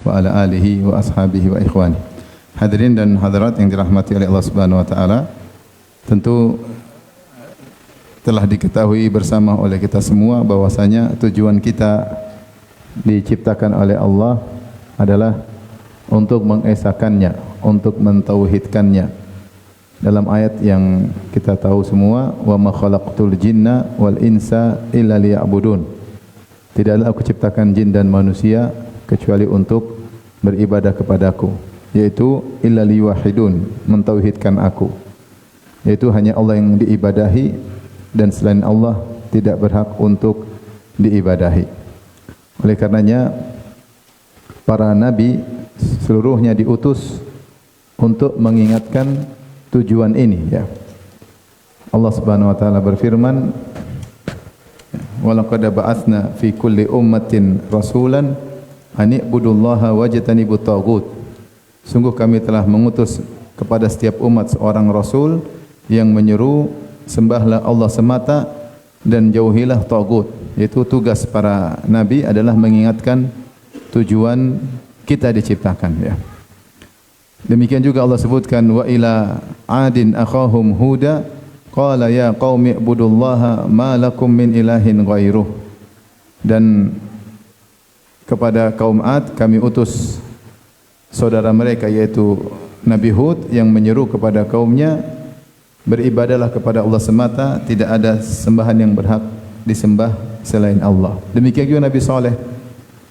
wa ala alihi wa ashabihi wa ikhwani. Hadirin dan hadirat yang dirahmati oleh Allah Subhanahu wa taala, tentu telah diketahui bersama oleh kita semua bahwasanya tujuan kita diciptakan oleh Allah adalah untuk mengesakannya, untuk mentauhidkannya. Dalam ayat yang kita tahu semua, wa ma khalaqtul jinna wal insa illa liya'budun. Tidaklah aku ciptakan jin dan manusia kecuali untuk beribadah kepadaku, yaitu illa liwahidun, mentauhidkan aku, yaitu hanya Allah yang diibadahi dan selain Allah tidak berhak untuk diibadahi. Oleh karenanya para nabi seluruhnya diutus untuk mengingatkan tujuan ini, ya. Allah Subhanahu wa taala berfirman, wa laqad ba'atsna fi kulli ummatin rasulan an i'budullaha wajtanibut taghut. Sungguh kami telah mengutus kepada setiap umat seorang rasul yang menyeru sembahlah Allah semata dan jauhilah taghut. Yaitu tugas para nabi adalah mengingatkan tujuan kita diciptakan, ya. Demikian juga Allah sebutkan wa ila adin akhahum huda qala ya qaumi ibudullaha ma lakum min ilahin ghairuh. Dan kepada kaum Ad kami utus saudara mereka yaitu Nabi Hud yang menyeru kepada kaumnya, beribadahlah kepada Allah semata, tidak ada sembahan yang berhak disembah selain Allah. Demikian juga Nabi Saleh,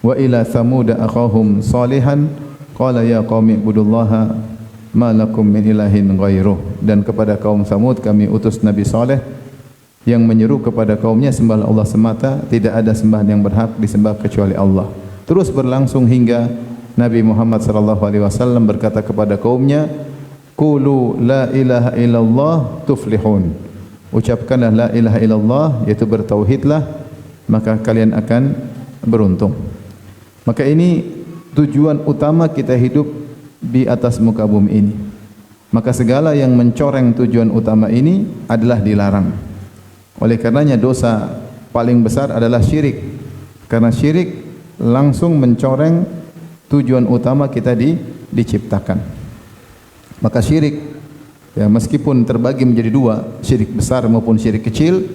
wa ila Thamud akhahum salihan qala ya qaumi ibudullaha ma lakum min ilahin ghairuh. Dan kepada kaum Thamud kami utus Nabi Saleh yang menyeru kepada kaumnya sembahlah Allah semata, tidak ada sembahan yang berhak disembah kecuali Allah. Terus berlangsung hingga Nabi Muhammad sallallahu alaihi wasallam berkata kepada kaumnya, qulu la ilaha illallah tuflihun. Ucapkanlah la ilaha illallah, yaitu bertauhidlah, maka kalian akan beruntung. Maka ini tujuan utama kita hidup di atas muka bumi ini. Maka segala yang mencoreng tujuan utama ini adalah dilarang. Oleh karenanya dosa paling besar adalah syirik. Karena syirik langsung mencoreng tujuan utama kita diciptakan. Maka syirik, ya, meskipun terbagi menjadi dua, syirik besar maupun syirik kecil,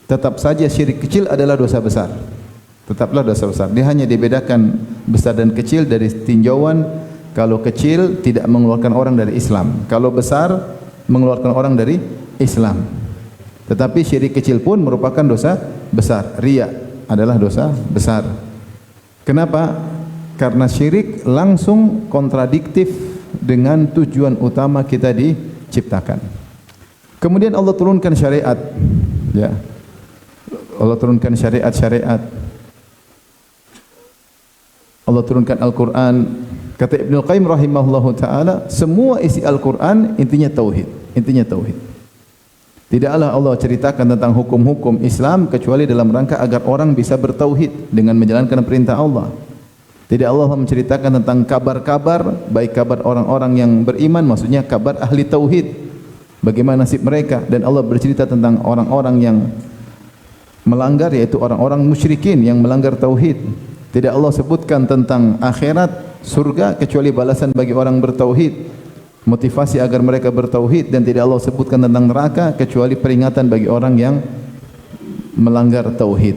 tetap saja syirik kecil adalah dosa besar. Tetaplah dosa besar. Dia hanya dibedakan besar dan kecil dari tinjauan. Kalau kecil tidak mengeluarkan orang dari Islam, kalau besar mengeluarkan orang dari Islam. Tetapi syirik kecil pun merupakan dosa besar. Riya adalah dosa besar. Kenapa? Karena syirik langsung kontradiktif dengan tujuan utama kita diciptakan. Kemudian Allah turunkan syariat, ya. Allah turunkan syariat-syariat. Allah turunkan Al-Quran. Kata Ibnu Qayyim rahimahullahu taala, semua isi Al-Quran intinya tauhid, intinya tauhid. Tidaklah Allah ceritakan tentang hukum-hukum Islam kecuali dalam rangka agar orang bisa bertauhid dengan menjalankan perintah Allah. Tidak Allah menceritakan tentang kabar-kabar, baik kabar orang-orang yang beriman, maksudnya kabar ahli tauhid, bagaimana nasib mereka, dan Allah bercerita tentang orang-orang yang melanggar, yaitu orang-orang musyrikin yang melanggar tauhid. Tidak Allah sebutkan tentang akhirat, surga, kecuali balasan bagi orang bertauhid, motivasi agar mereka bertauhid, dan tidak Allah sebutkan tentang neraka kecuali peringatan bagi orang yang melanggar tauhid.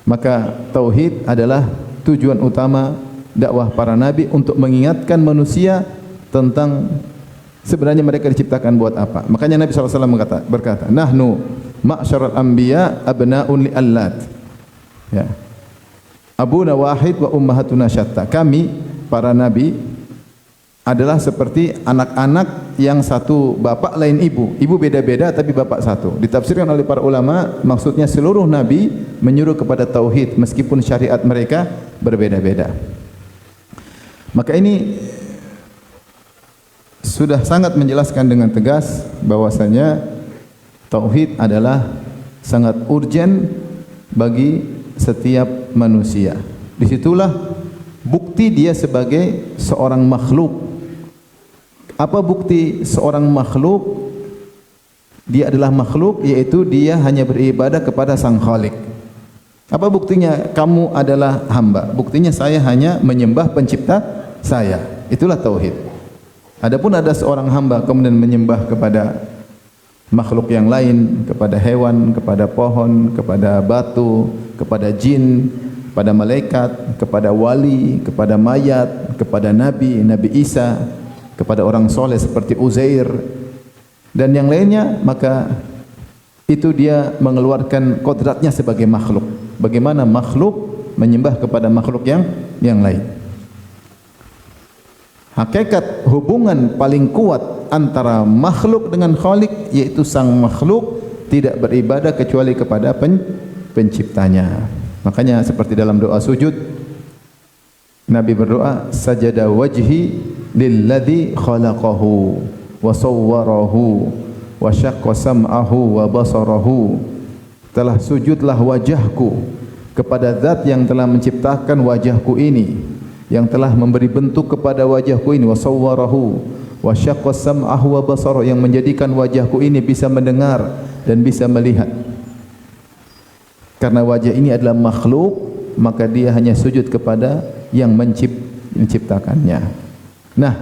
Maka tauhid adalah tujuan utama dakwah para nabi, untuk mengingatkan manusia tentang sebenarnya mereka diciptakan buat apa. Makanya Nabi SAW berkata, nahnu ma'syaral anbiya abna'un li'allat, ya, abuna wahid wa ummahatuna syatta. Kami para nabi adalah seperti anak-anak yang satu bapak lain ibu. Ibu beda-beda tapi bapak satu. Ditafsirkan oleh para ulama, maksudnya seluruh nabi menyuruh kepada tauhid meskipun syariat mereka berbeda-beda. Maka ini sudah sangat menjelaskan dengan tegas bahwasanya tauhid adalah sangat urgen bagi setiap manusia. Disitulah bukti dia sebagai seorang makhluk. Apa bukti seorang makhluk? Dia adalah makhluk, yaitu dia hanya beribadah kepada Sang Khalik. Apa buktinya kamu adalah hamba? Buktinya saya hanya menyembah pencipta saya. Itulah tauhid. Adapun ada seorang hamba kemudian menyembah kepada makhluk yang lain, kepada hewan, kepada pohon, kepada batu, kepada jin, kepada malaikat, kepada wali, kepada mayat, kepada nabi, Nabi Isa, kepada orang soleh seperti Uzair dan yang lainnya, maka itu dia mengeluarkan kodratnya sebagai makhluk. Bagaimana makhluk menyembah kepada makhluk yang lain? Hakikat hubungan paling kuat antara makhluk dengan Khalik, yaitu sang makhluk tidak beribadah kecuali kepada penciptanya. Makanya seperti dalam doa sujud, Nabi berdoa, sajada wajhi lilladzi khalaqahu wa sawwarahu wa syaqqa sam'ahu wa basarahu. Telah sujudlah wajahku kepada zat yang telah menciptakan wajahku ini, yang telah memberi bentuk kepada wajahku ini, wa sawwarahu wa syaqqa sam'ahu wa basarahu, yang menjadikan wajahku ini bisa mendengar dan bisa melihat. Karena wajah ini adalah makhluk, maka dia hanya sujud kepada yang menciptakannya. Nah,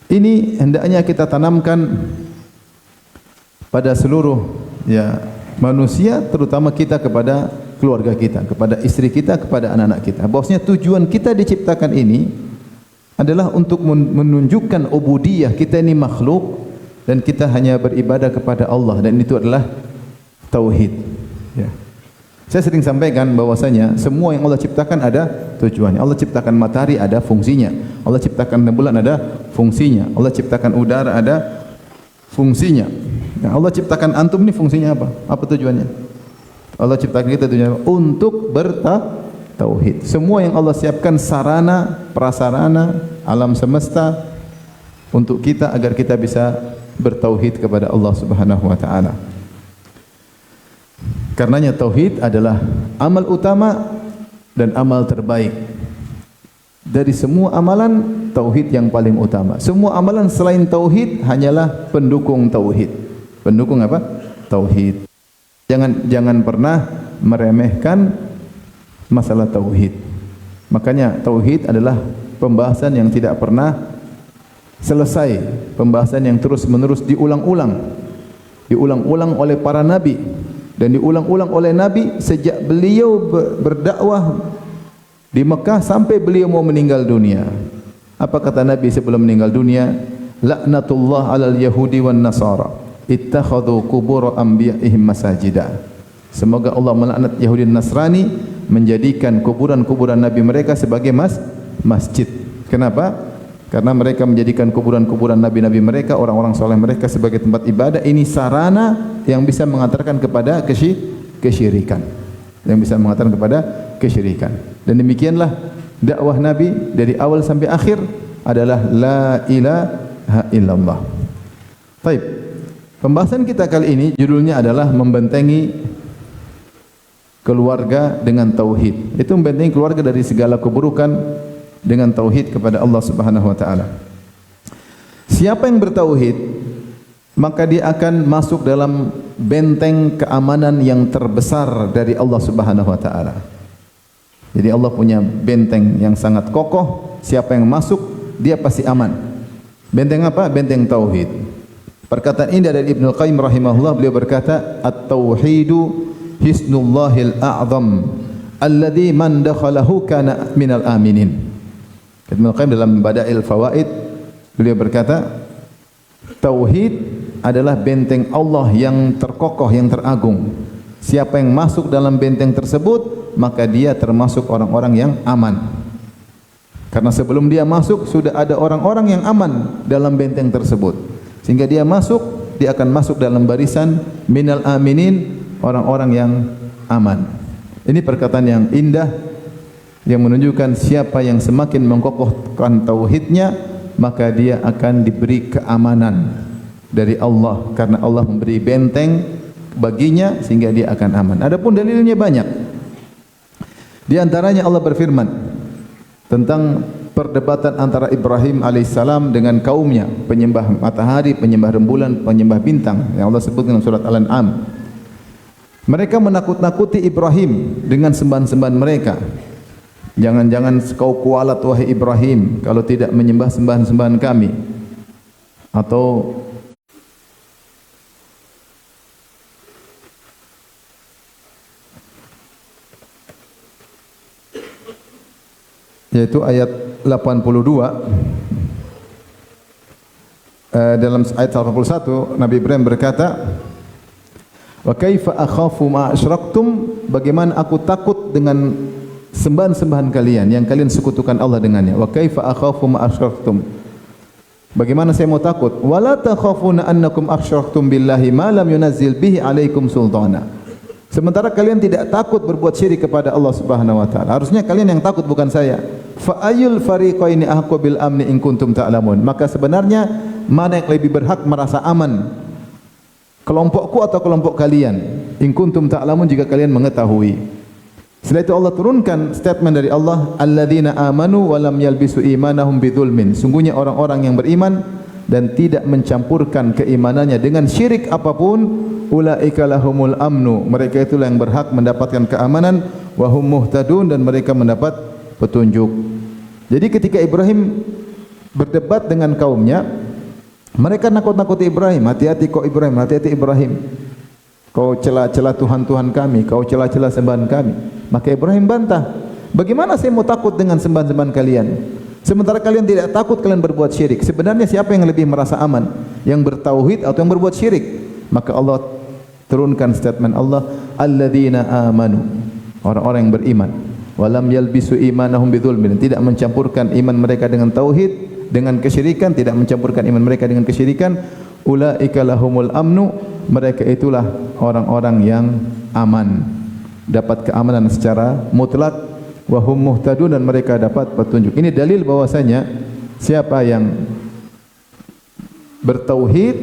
ini hendaknya kita tanamkan pada seluruh manusia, terutama kita kepada keluarga kita, kepada istri kita, kepada anak-anak kita. Bahwasanya tujuan kita diciptakan ini adalah untuk menunjukkan ubudiyah, kita ini makhluk dan kita hanya beribadah kepada Allah, dan itu adalah tauhid. Ya. Saya sering sampaikan bahwasanya semua yang Allah ciptakan ada tujuannya. Allah ciptakan matahari ada fungsinya. Allah ciptakan bulan ada fungsinya. Allah ciptakan udara ada fungsinya. Nah, Allah ciptakan antum ini fungsinya apa? Apa tujuannya? Allah ciptakan kita tujuannya untuk bertauhid. Semua yang Allah siapkan sarana, prasarana, alam semesta untuk kita agar kita bisa bertauhid kepada Allah Subhanahu wa taala. Karenanya tauhid adalah amal utama dan amal terbaik. Dari semua amalan, tauhid yang paling utama. Semua amalan selain tauhid hanyalah pendukung tauhid. Pendukung apa? Tauhid. Jangan pernah meremehkan masalah tauhid. Makanya tauhid adalah pembahasan yang tidak pernah selesai, pembahasan yang terus-menerus diulang-ulang. Diulang-ulang oleh para nabi dan diulang-ulang oleh nabi sejak beliau berdakwah di Mekah sampai beliau mau meninggal dunia. Apa kata Nabi sebelum meninggal dunia? Laknatullah 'alal yahudi wan nasara ittakhadhu qubur anbiya'ihim masajida. Semoga Allah melaknat Yahudi dan Nasrani menjadikan kuburan-kuburan nabi mereka sebagai masjid. Kenapa? Karena mereka menjadikan kuburan-kuburan nabi-nabi mereka, orang-orang soleh mereka sebagai tempat ibadah. Ini sarana yang bisa mengantarkan kepada kesyirikan. Yang bisa mengantarkan kepada kesyirikan. Dan demikianlah dakwah Nabi dari awal sampai akhir adalah la ilaha illallah. Baik. Pembahasan kita kali ini judulnya adalah membentengi keluarga dengan tauhid. Itu membentengi keluarga dari segala keburukan dengan tauhid kepada Allah Subhanahu wa taala. Siapa yang bertauhid, maka dia akan masuk dalam benteng keamanan yang terbesar dari Allah Subhanahu wa taala. Jadi Allah punya benteng yang sangat kokoh, siapa yang masuk dia pasti aman. Benteng apa? Benteng tauhid. Perkataan ini dari Ibnu Qayyim rahimahullah, beliau berkata, "At-tauhidu hisnullahil a'zam alladhi man dakhalahu kana minal aminin." Ibnu Qayyim dalam Badail Fawaid beliau berkata, tauhid adalah benteng Allah yang terkokoh, yang teragung. Siapa yang masuk dalam benteng tersebut, maka dia termasuk orang-orang yang aman. Karena sebelum dia masuk sudah ada orang-orang yang aman dalam benteng tersebut. Sehingga dia akan masuk dalam barisan minal aminin, orang-orang yang aman. Ini perkataan yang indah yang menunjukkan siapa yang semakin mengkokohkan tauhidnya, maka dia akan diberi keamanan dari Allah, karena Allah memberi benteng baginya sehingga dia akan aman. Adapun dalilnya banyak. Di antaranya Allah berfirman tentang perdebatan antara Ibrahim alaihissalam dengan kaumnya, penyembah matahari, penyembah rembulan, penyembah bintang, yang Allah sebut dalam surat Al-An'am. Mereka menakut-nakuti Ibrahim dengan sembahan-sembahan mereka. Jangan-jangan kau kualat wahai Ibrahim kalau tidak menyembah sembahan-sembahan kami. Atau yaitu ayat 82 dalam ayat 81 Nabi Ibrahim berkata, wa kaifa akhafu ma asyraktum, bagaimana aku takut dengan sembahan-sembahan kalian yang kalian sekutukan Allah dengannya. Wa kaifa akhafu ma asyraktum, bagaimana saya mau takut? Wala takhafuna annakum asyraktum billahi ma lam yunazzil bihi alaikum sultana, sementara kalian tidak takut berbuat syirik kepada Allah Subhanahu wa taala. Harusnya kalian yang takut, bukan saya. Fa ayul fariqaini ahqqu bil amni in kuntum ta'lamun, maka sebenarnya mana yang lebih berhak merasa aman, kelompokku atau kelompok kalian? In kuntum ta'lamun, jika kalian mengetahui. Setelah itu Allah turunkan statement dari Allah, alladzina amanu wa lam yalbisu imanahum bidzulmin, sungguhnya orang-orang yang beriman dan tidak mencampurkan keimanannya dengan syirik apapun, ulaika lahumul amnu, mereka itulah yang berhak mendapatkan keamanan, wa hum muhtadun, dan mereka mendapat petunjuk. Jadi ketika Ibrahim berdebat dengan kaumnya, mereka nakut-nakuti Ibrahim, hati-hati kau Ibrahim, hati-hati Ibrahim, kau cela-cela Tuhan-Tuhan kami, kau cela-cela sembahan kami. Maka Ibrahim bantah, bagaimana saya mau takut dengan sembahan-sembahan kalian, sementara kalian tidak takut kalian berbuat syirik? Sebenarnya siapa yang lebih merasa aman, yang bertauhid atau yang berbuat syirik? Maka Allah turunkan statement Allah, alladzina amanu, orang-orang yang beriman, walam yalbisu imanahum bidzulmin, tidak mencampurkan iman mereka dengan tauhid, dengan kesyirikan, tidak mencampurkan iman mereka dengan kesyirikan, ulaika lahumul amnu, mereka itulah orang-orang yang aman, dapat keamanan secara mutlak, wa hum muhtadun, dan mereka dapat petunjuk. Ini dalil bahwasanya siapa yang bertauhid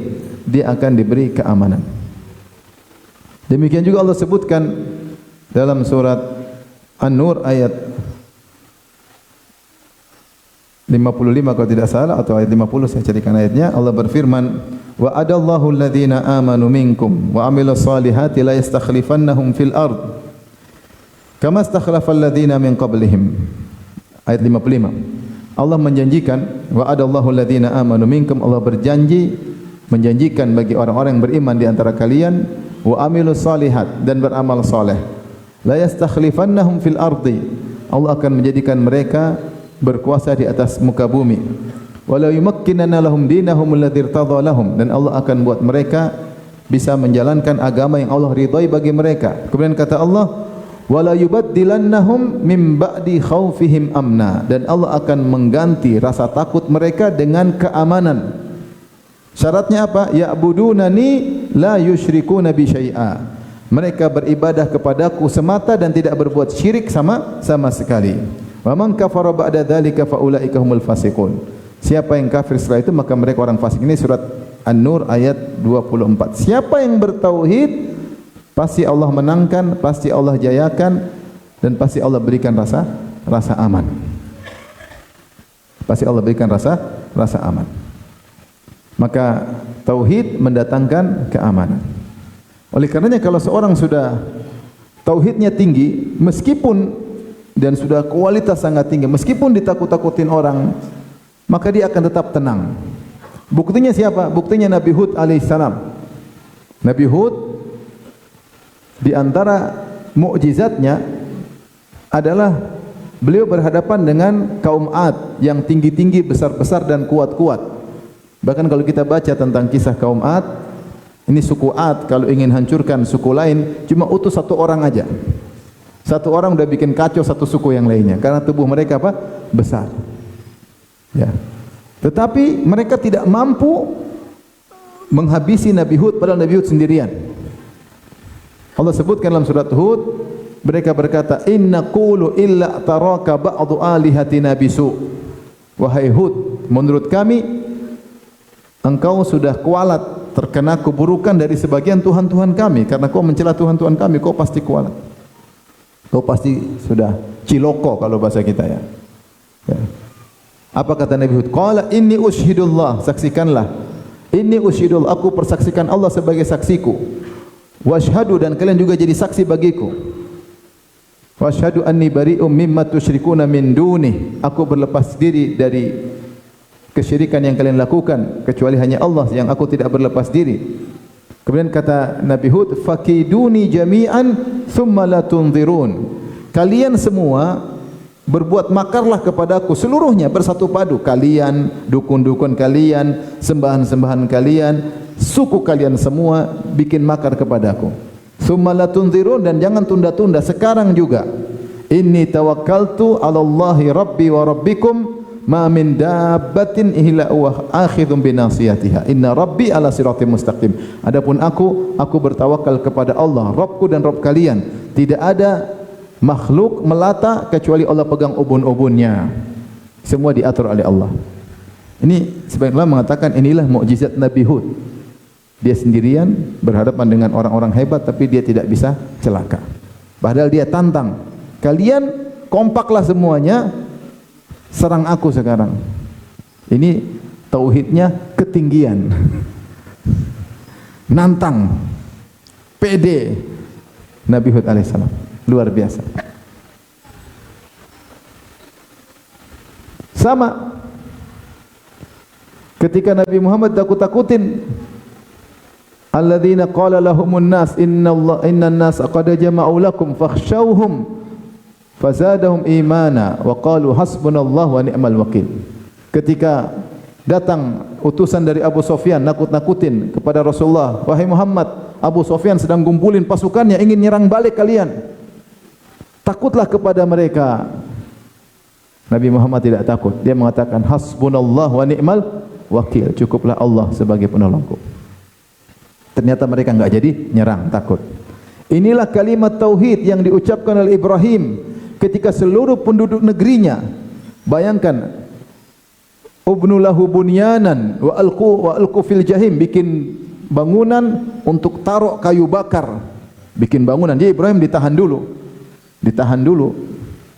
dia akan diberi keamanan. Demikian juga Allah sebutkan dalam surat An-Nur ayat 55 kalau tidak salah, atau ayat 50, saya carikan ayatnya. Allah berfirman, wa adallahu alladhina amanu minkum wa amilus salihati la yastakhlifannahum fil ard kama istakhlafal ladzina min qablihim. Ayat 55. Allah menjanjikan, wa adallahu alladhina amanu minkum, Allah berjanji, menjanjikan bagi orang-orang yang beriman di antara kalian, wa amilus salihat, dan beramal saleh, la yastakhlifannahum fil ardi, Allah akan menjadikan mereka berkuasa di atas muka bumi, wala yumakkinanna lahum dinahum alladzi irtadha lahum, dan Allah akan buat mereka bisa menjalankan agama yang Allah ridai bagi mereka. Kemudian kata Allah, wala yubaddilannahum min ba'di khaufihim amna, dan Allah akan mengganti rasa takut mereka dengan keamanan. Syaratnya apa? Ya'budunani la yusyrikuna bi syai'a, mereka beribadah kepadaku semata dan tidak berbuat syirik sama sekali. Wa man kafara ba'da dzalika fa ulaika humul fasiqun, siapa yang kafir setelah itu maka mereka orang fasik. Ini surat An-Nur ayat 24. Siapa yang bertauhid pasti Allah menangkan, pasti Allah jayakan, dan pasti Allah berikan rasa aman. Pasti Allah berikan rasa aman. Maka tauhid mendatangkan keamanan. Oleh karenanya kalau seorang sudah tauhidnya tinggi, meskipun dan sudah kualitas sangat tinggi, meskipun ditakut-takutin orang, maka dia akan tetap tenang. Buktinya siapa? Buktinya Nabi Hud alaihissalam. Nabi Hud di antara mukjizatnya adalah beliau berhadapan dengan kaum Ad yang tinggi-tinggi, besar-besar, dan kuat-kuat. Bahkan kalau kita baca tentang kisah kaum Ad, ini suku Ad kalau ingin hancurkan suku lain cuma utus satu orang aja. Satu orang udah bikin kacau satu suku yang lainnya, karena tubuh mereka apa? Besar. Ya. Tetapi mereka tidak mampu menghabisi Nabi Hud, padahal Nabi Hud sendirian. Allah sebutkan dalam surat Hud, mereka berkata, inna qulu illa taraka ba'du alihatina bisu. Wahai Hud, menurut kami engkau sudah kualat, terkena keburukan dari sebagian Tuhan-Tuhan kami, karena kau mencela Tuhan-Tuhan kami, kau pasti kualat. Kau pasti sudah ciloko kalau bahasa kita ya. Apa kata Nabi Hud? Qala inni usyhidullah, saksikanlah. Inni usyhidullah, aku persaksikan Allah sebagai saksiku. Washhadu, dan kalian juga jadi saksi bagiku. Washhadu anni bari'um mimma tusyrikuna min dunih. Aku berlepas diri dari kesyirikan yang kalian lakukan kecuali hanya Allah yang aku tidak berlepas diri. Kemudian kata Nabi Hud, fakiduni jami'an thumma la tunzirun. Kalian semua berbuat makarlah kepadaku seluruhnya bersatu padu. Kalian, dukun-dukun kalian, sembahan-sembahan kalian, suku kalian semua bikin makar kepadaku. Tsumma la tunzirun, dan jangan tunda-tunda, sekarang juga. Inni tawakkaltu 'ala Allahi rabbi wa rabbikum ma min dabbatin illa huwa akhidhun bi nasiyatiha. Inna rabbi 'ala siratim mustaqim. Adapun aku bertawakal kepada Allah, Rabbku dan Rabb kalian. Tidak ada makhluk melata kecuali Allah pegang ubun-ubunnya. Semua diatur oleh Allah. Ini sebagian ulama mengatakan inilah mukjizat Nabi Hud. Dia sendirian berhadapan dengan orang-orang hebat tapi dia tidak bisa celaka. Padahal dia tantang, kalian kompaklah semuanya, serang aku sekarang. Ini tauhidnya ketinggian. Nantang, pede Nabi Hud alaihissalam, luar biasa. Sama ketika Nabi Muhammad takut-takutin, alladzina qala lahumun nas innan nas qad jama'u lakum fakhshawhum fazadahum imana wa qalu hasbunallahu wa ni'mal wakil. Ketika datang utusan dari Abu Sufyan nakut-nakutin kepada Rasulullah, wahai Muhammad, Abu Sufyan sedang kumpulin pasukannya ingin nyerang balik kalian, takutlah kepada mereka. Nabi Muhammad tidak takut, dia mengatakan hasbunallahu wa ni'mal wakil, cukuplah Allah sebagai penolongku. Ternyata mereka enggak jadi nyerang, takut. Inilah kalimat tauhid yang diucapkan oleh Ibrahim ketika seluruh penduduk negerinya, bayangkan, ubnu lahu bunyanan wa alqu fil jahim, bikin bangunan untuk taruh kayu bakar, bikin bangunan. Dia Ibrahim ditahan dulu,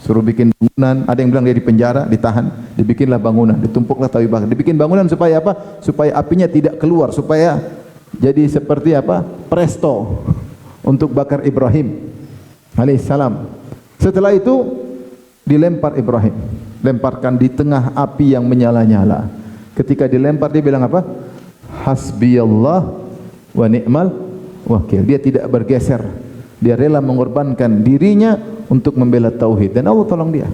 suruh bikin bangunan. Ada yang bilang dia di penjara, ditahan, dibikinlah bangunan, ditumpuklah kayu bakar, dibikin bangunan supaya apa? Supaya apinya tidak keluar, supaya jadi seperti apa? Presto untuk bakar Ibrahim alaihissalam. Setelah itu dilempar Ibrahim, lemparkan di tengah api yang menyala-nyala. Ketika dilempar dia bilang apa? Hasbiyallah wa ni'mal wakil. Dia tidak bergeser, dia rela mengorbankan dirinya untuk membela tauhid, dan Allah tolong dia.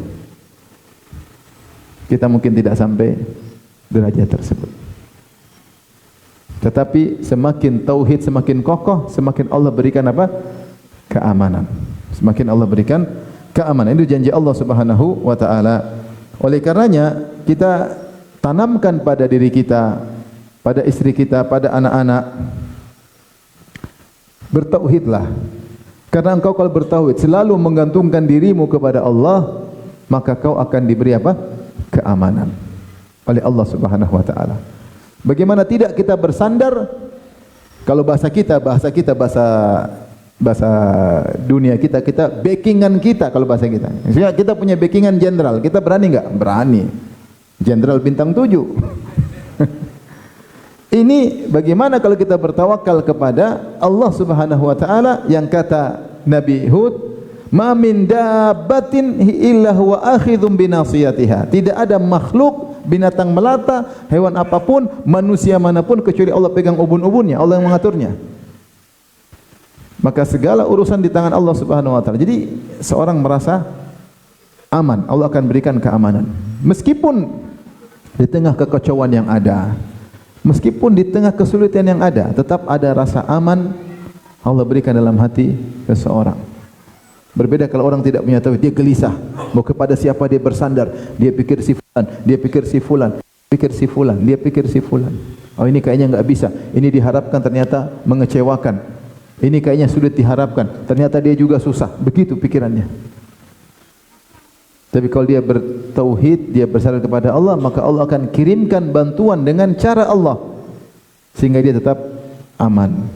Kita mungkin tidak sampai derajat tersebut. Tetapi semakin tauhid semakin kokoh, semakin Allah berikan apa? Keamanan. Semakin Allah berikan keamanan. Itu janji Allah Subhanahu wa taala. Oleh karenanya kita tanamkan pada diri kita, pada istri kita, pada anak-anak, bertauhidlah. Karena engkau kalau bertauhid selalu menggantungkan dirimu kepada Allah, maka kau akan diberi apa? Keamanan oleh Allah Subhanahu wa taala. Bagaimana tidak kita bersandar? Kalau bahasa dunia kita backingan kita, kalau bahasa kita. Misalnya kita punya backingan jenderal, kita berani enggak? Berani. Jenderal bintang 7. Ini bagaimana kalau kita bertawakal kepada Allah Subhanahu wa taala yang kata Nabi Hud, "Ma min dabbatin illa huwa akhidhun bi nasiyatiha." Tidak ada makhluk, binatang melata, hewan apapun, manusia manapun kecuali Allah pegang ubun-ubunnya, Allah yang mengaturnya. Maka segala urusan di tangan Allah Subhanahu wa taala. Jadi seorang merasa aman, Allah akan berikan keamanan. Meskipun di tengah kekacauan yang ada, meskipun di tengah kesulitan yang ada, tetap ada rasa aman Allah berikan dalam hati seseorang. Berbeda kalau orang tidak punya tauhid, dia gelisah, mau kepada siapa dia bersandar, dia pikir si fulan, dia pikir si fulan, dia pikir si fulan. Oh ini kayaknya enggak bisa, ini diharapkan ternyata mengecewakan. Ini kayaknya sulit diharapkan, ternyata dia juga susah. Begitu pikirannya. Tapi kalau dia bertauhid, dia bersandar kepada Allah, maka Allah akan kirimkan bantuan dengan cara Allah sehingga dia tetap aman.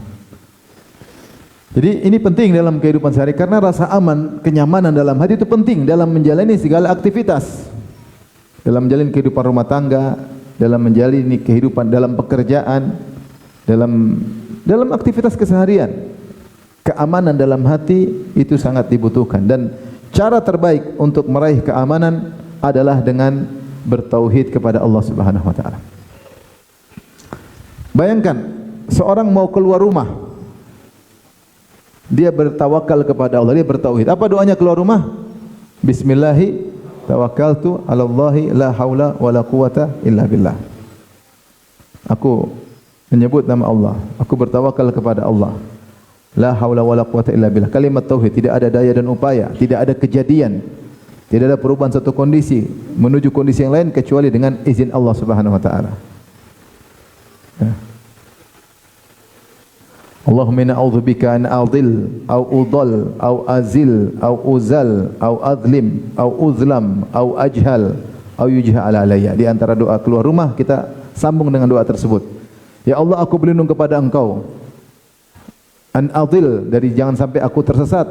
Jadi ini penting dalam kehidupan sehari, karena rasa aman, kenyamanan dalam hati itu penting dalam menjalani segala aktivitas. Dalam menjalani kehidupan rumah tangga, dalam menjalani kehidupan dalam pekerjaan, dalam aktivitas keseharian. Keamanan dalam hati itu sangat dibutuhkan, dan cara terbaik untuk meraih keamanan adalah dengan bertauhid kepada Allah Subhanahu wa taala. Bayangkan seorang mau keluar rumah, dia bertawakal kepada Allah, dia bertauhid. Apa doanya keluar rumah? Bismillahi tawakkaltu 'alallahi la haula wala quwata illa billah. Aku menyebut nama Allah, aku bertawakal kepada Allah. La haula wala quwata illa billah. Kalimat tauhid, tidak ada daya dan upaya, tidak ada kejadian, tidak ada perubahan satu kondisi menuju kondisi yang lain kecuali dengan izin Allah Subhanahu wa taala. Allahumma inna a'udzubika an adil au udal au azil au uzal au adlim au uzlam au ajhal au yujhala alayya. Di antara doa keluar rumah kita sambung dengan doa tersebut. Ya Allah, aku berlindung kepada Engkau an adil, dari jangan sampai aku tersesat,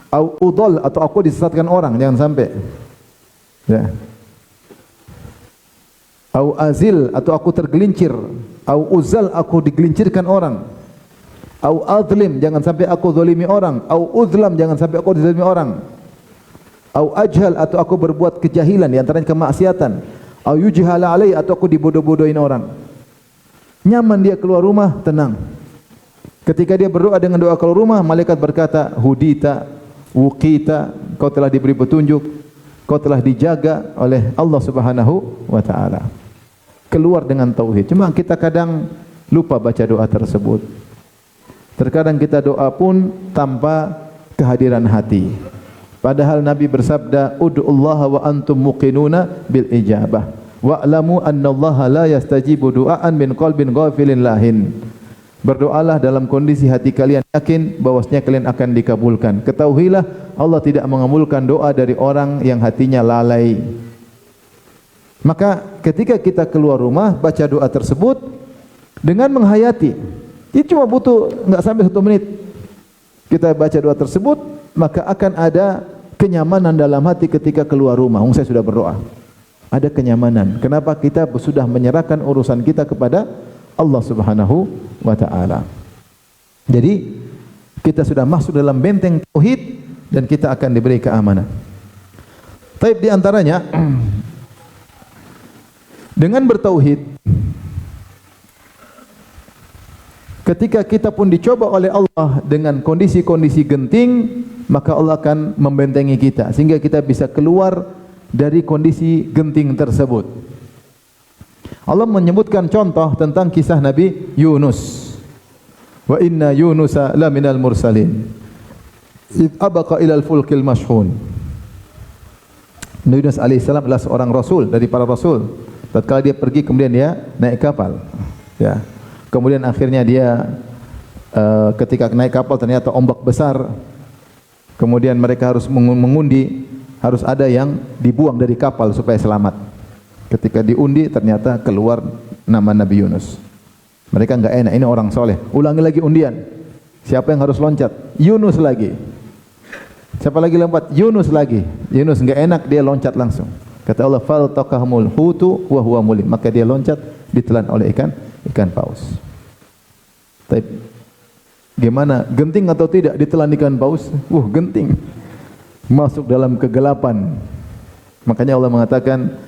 au udal, atau aku disesatkan orang, jangan sampai, ya, au azil, atau aku tergelincir, au uzal, aku digelincirkan orang, au adlim, jangan sampai aku zalimi orang, au uzlam, jangan sampai aku dizalimi orang, au ajhal, atau aku berbuat kejahilan, di antaranya kemaksiatan, au yujhala alai, atau aku dibodoh-bodohin orang. Nyaman dia keluar rumah, tenang. Ketika dia berdoa dengan doa keluar rumah, malaikat berkata, hudita, wuqita, kau telah diberi petunjuk, kau telah dijaga oleh Allah Subhanahu wa taala. Keluar dengan tauhid. Cuma kita kadang lupa baca doa tersebut. Terkadang kita doa pun tanpa kehadiran hati. Padahal Nabi bersabda, ud'ullaha wa antum muqinuna bil ijabah. Wa'lamu annallaha la yastajibu du'aan min qalbin ghafilin lahin. Berdoalah dalam kondisi hati kalian yakin bahwasanya kalian akan dikabulkan. Ketahuilah Allah tidak mengabulkan doa dari orang yang hatinya lalai. Maka ketika kita keluar rumah baca doa tersebut dengan menghayati, itu cuma butuh enggak sampai 1 menit. Kita baca doa tersebut, maka akan ada kenyamanan dalam hati ketika keluar rumah. Saya sudah berdoa. Ada kenyamanan. Kenapa? Kita sudah menyerahkan urusan kita kepada Allah Subhanahu wa taala. Jadi kita sudah masuk dalam benteng tauhid dan kita akan diberi keamanan. Taib, di antaranya dengan bertauhid, ketika kita pun dicoba oleh Allah dengan kondisi-kondisi genting, maka Allah akan membentengi kita sehingga kita bisa keluar dari kondisi genting tersebut. Allah menyebutkan contoh tentang kisah Nabi Yunus. Wa inna Yunusa la minal mursalin id abaqa ilal fulkil mashhun. Nabi Yunus alaihissalam adalah seorang rasul dari para rasul. Tatkala dia pergi kemudian dia naik kapal, ya. Kemudian akhirnya dia ketika naik kapal ternyata ombak besar. Kemudian mereka harus mengundi, harus ada yang dibuang dari kapal supaya selamat. Ketika diundi ternyata keluar nama Nabi Yunus. Mereka enggak enak, ini orang soleh. Ulangi lagi undian. Siapa yang harus loncat? Yunus lagi. Siapa lagi lompat? Yunus lagi. Yunus enggak enak, dia loncat langsung. Kata Allah, faltaqahumul hutu wa huwa mulim. Maka dia loncat, ditelan oleh ikan paus. Tapi gimana? Genting atau tidak ditelan ikan paus? Genting. Masuk dalam kegelapan. Makanya Allah mengatakan,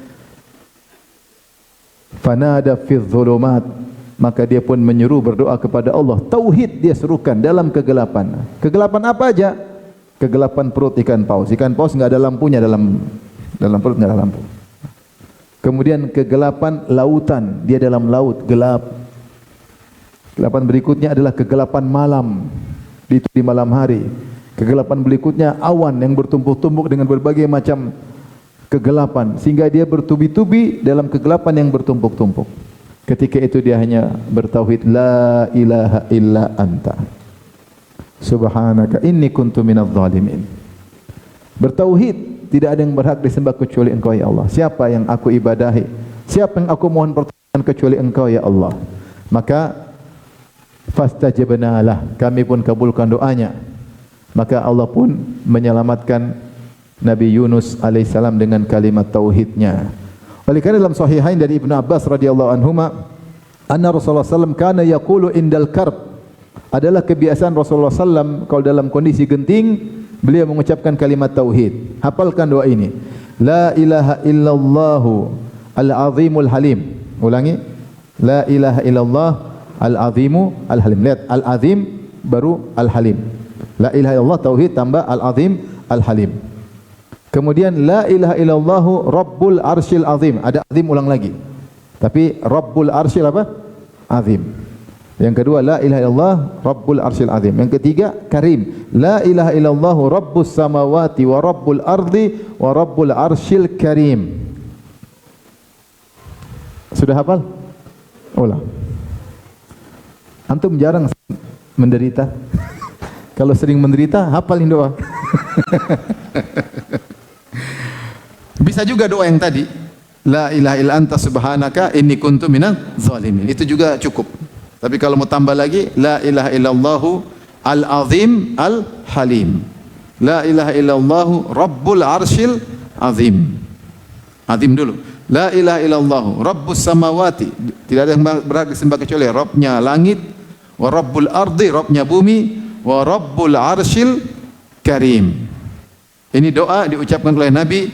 fanada fi dhulumat, maka dia pun menyeru berdoa kepada Allah. Tauhid dia serukan dalam kegelapan. Kegelapan apa aja? Kegelapan perut ikan paus. Ikan paus enggak ada lampunya, dalam perut enggak ada lampu. Kemudian kegelapan lautan, dia dalam laut gelap. Kegelapan berikutnya adalah kegelapan malam, di malam hari. Kegelapan berikutnya awan yang bertumpuk-tumpuk dengan berbagai macam kegelapan sehingga dia bertubi-tubi dalam kegelapan yang bertumpuk-tumpuk. Ketika itu dia hanya bertauhid, la ilaha illa anta subhanaka inni kuntu minadh dhalimin. Bertauhid, tidak ada yang berhak disembah kecuali Engkau ya Allah. Siapa yang aku ibadahi? Siapa yang aku mohon pertolongan kecuali Engkau ya Allah? Maka fastajabna lah, kami pun kabulkan doanya. Maka Allah pun menyelamatkan Nabi Yunus alaihissalam dengan kalimat tauhidnya. Oleh karena dalam sahihain dari Ibnu Abbas radhiyallahu anhuma, anna Rasulullah sallallahu alaihi wasallam kana yaqulu indal karb, adalah kebiasaan Rasulullah SAW kalau dalam kondisi genting beliau mengucapkan kalimat tauhid. Hafalkan doa ini. La ilaha illallahu al-azimul halim. Ulangi. La ilaha illallah al-azimu al-halim. Lihat, al-azim baru al-halim. La ilaha illallah tauhid tambah al-azim al-halim. Kemudian la ilaha illallahu rabbul arsyil azim. Ada azim ulang lagi. Tapi rabbul arsyil apa? Azim. Yang kedua la ilaha illallah rabbul arsyil azim. Yang ketiga karim. La ilaha illallah rabbus samawati wa rabbul ardi wa rabbul arsyil karim. Sudah hafal? Ulang. Antum jarang menderita. Kalau sering menderita, hafalin doa. Bisa juga doa yang tadi. La ilaha illa anta subhanaka inni kuntu minaz zalimin. Itu juga cukup. Tapi kalau mau tambah lagi, la ilaha illallahu al-azim al-halim. La ilaha illallahu rabbul arsyil azim. Azim dulu. La ilaha illallahu rabbus samawati. Tidak ada yang berhak disembah kecuali Rabbnya langit. Wa rabbul ardi, Rabbnya bumi. Wa rabbul arsyil karim. Ini doa diucapkan oleh Nabi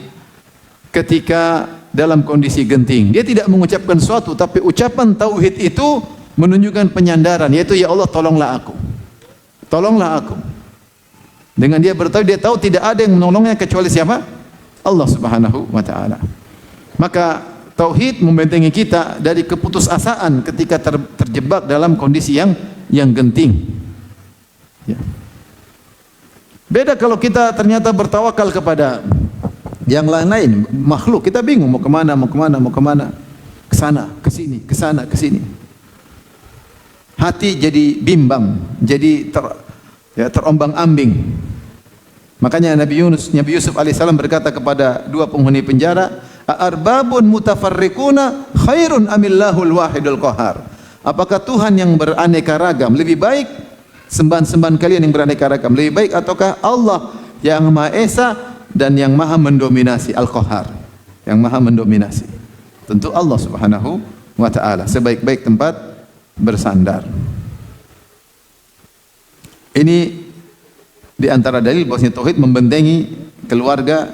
ketika dalam kondisi genting. Dia tidak mengucapkan sesuatu, tapi ucapan tauhid itu menunjukkan penyandaran, yaitu ya Allah tolonglah aku. Tolonglah aku. Dengan dia bertauhid, dia tahu tidak ada yang menolongnya kecuali siapa? Allah Subhanahu wa taala. Maka tauhid membentengi kita dari keputusasaan ketika terjebak dalam kondisi yang genting. Ya. Beda kalau kita ternyata bertawakal kepada yang lain-lain, makhluk, kita bingung mau kemana, ke sana, ke sini, ke sana, ke sini. Hati jadi bimbang, jadi terombang-ambing. Makanya Nabi Yusuf alaihissalam berkata kepada dua penghuni penjara, "Arbabun mutafarriquna khairun amillahul wahidul qahar." Apakah Tuhan yang beraneka ragam lebih baik sembahan-sembahan kalian yang beraneka ragam lebih baik ataukah Allah yang Maha Esa dan yang Maha mendominasi, Al-Qahar, yang Maha mendominasi? Tentu Allah Subhanahu wa taala sebaik-baik tempat bersandar. Ini di antara dalil bahwasanya tauhid membentengi keluarga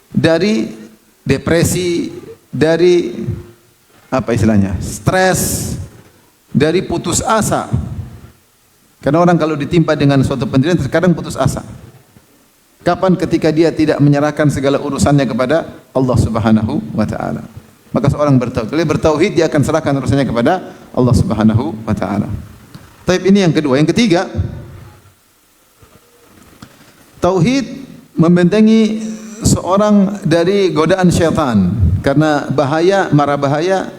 dari depresi, dari apa istilahnya? Stres, dari putus asa. Karena orang kalau ditimpa dengan suatu penderitaan terkadang putus asa. Kapan ketika dia tidak menyerahkan segala urusannya kepada Allah Subhanahu wa taala? Maka seorang bertauhid, kalau bertauhid dia akan serahkan urusannya kepada Allah Subhanahu wa taala. Tapi ini yang kedua, yang ketiga, tauhid membentengi seorang dari godaan syaitan, karena mara bahaya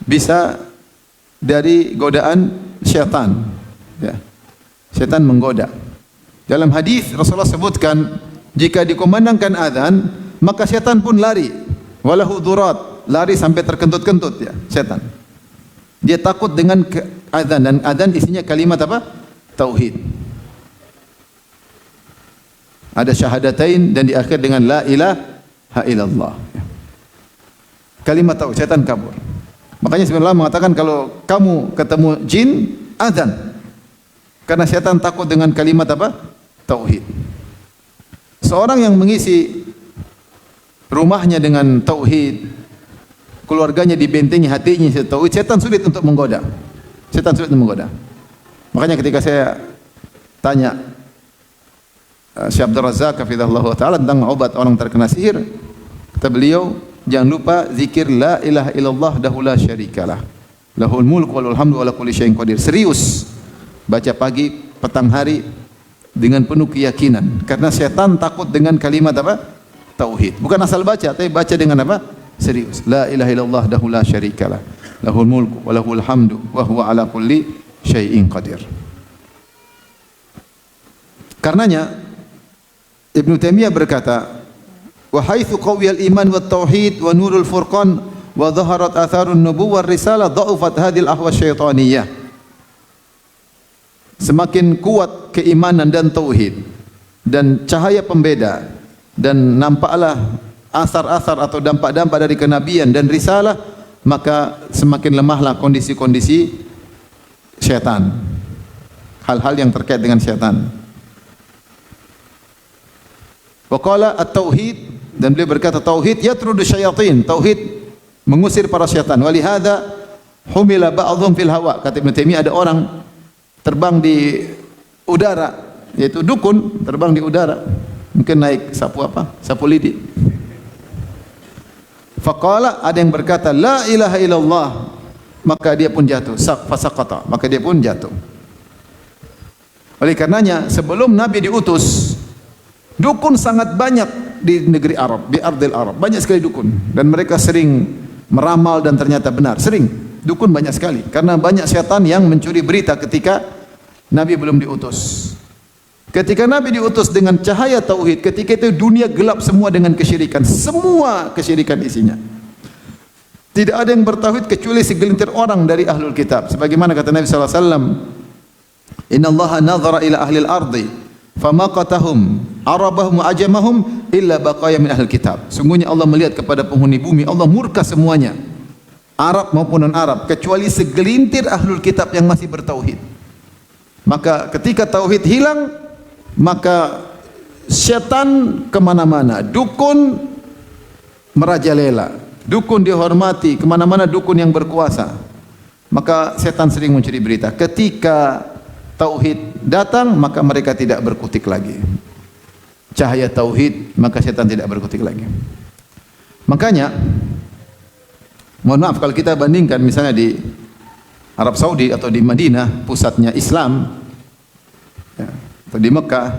bisa dari godaan syaitan. Ya. Syaitan menggoda. Dalam hadis Rasulullah sebutkan, jika dikumandangkan azan, maka syaitan pun lari. Walahu durat, lari sampai terkentut-kentut ya, setan. Dia takut dengan azan, dan azan isinya kalimat apa? Tauhid. Ada syahadatain dan di akhir dengan la ilaha illallah. Kalimat tauhid, setan kabur. Makanya sebenarnya mengatakan kalau kamu ketemu jin, azan. Karena setan takut dengan kalimat apa? Tauhid. Seorang yang mengisi rumahnya dengan tauhid, keluarganya dibentengi, hatinya tauhid, setan sulit untuk menggoda. Setan sulit untuk menggoda. Makanya ketika saya tanya Syekh Abdul Razak hafizahullah taala tentang obat orang terkena sihir, kata beliau, jangan lupa zikir la ilaha illallah la syarikalah. Lahul mulku walul hamdu ala kulli syai'in qadir. Serius. Baca pagi, petang hari dengan penuh keyakinan. Karena setan takut dengan kalimat apa? Tauhid. Bukan asal baca, tapi baca dengan apa? Serius. La ilaha illallah la syarikalah. Lahul mulku walahul hamdu wa huwa ala kulli syai'in qadir. Karenanya Ibnu Taimiyah berkata, wa haitsu qawiyal iman wat tauhid wa nurul furqan wa dhaharat atharun nubuwwah risalah dha'ufat hadhil ahwas syaitaniyah. Semakin kuat keimanan dan tauhid dan cahaya pembeda dan nampaklah asar-asar atau dampak-dampak dari kenabian dan risalah, maka semakin lemahlah kondisi-kondisi syaitan. hal-hal yang terkait dengan syaitan. Wa qala at-tauhid, dan beliau berkata tauhid yatrudu syayatin, tauhid mengusir para syaitan. Wa lihadza humila ba'dhum fil hawa. Kata Ibnu Taimiyah, ada orang terbang di udara, yaitu dukun terbang di udara, mungkin naik sapu lidi. Faqala, ada yang berkata la ilaha illallah, maka dia pun jatuh. Fasaqata, maka dia pun jatuh. Oleh karenanya sebelum Nabi diutus, dukun sangat banyak di negeri Arab, di ardil Arab, banyak sekali dukun, dan mereka sering meramal dan ternyata benar. Sering dukun banyak sekali, karena banyak syaitan yang mencuri berita ketika Nabi belum diutus. Ketika Nabi diutus dengan cahaya tauhid, ketika itu dunia gelap semua dengan kesyirikan, semua kesyirikan isinya. Tidak ada yang bertauhid kecuali segelintir orang dari ahlul kitab. Sebagaimana kata Nabi sallallahu alaihi wasallam, "Inna Allaha nazara ila ahli al-ardi famaqatahum arabahum wa ajamahum illa baqaya min ahli kitab." Sungguhnya Allah melihat kepada penghuni bumi, Allah murka semuanya, Arab maupun non-Arab, kecuali segelintir ahlul kitab yang masih bertauhid. Maka ketika tauhid hilang, maka syaitan kemana-mana, dukun merajalela, dukun dihormati, kemana-mana dukun yang berkuasa. Maka syaitan sering mencuri berita. Ketika tauhid datang, maka mereka tidak berkutik lagi. Cahaya tauhid, maka syaitan tidak berkutik lagi. Makanya, mohon maaf kalau kita bandingkan misalnya di Arab Saudi atau di Madinah, pusatnya Islam, ya, atau di Mekah,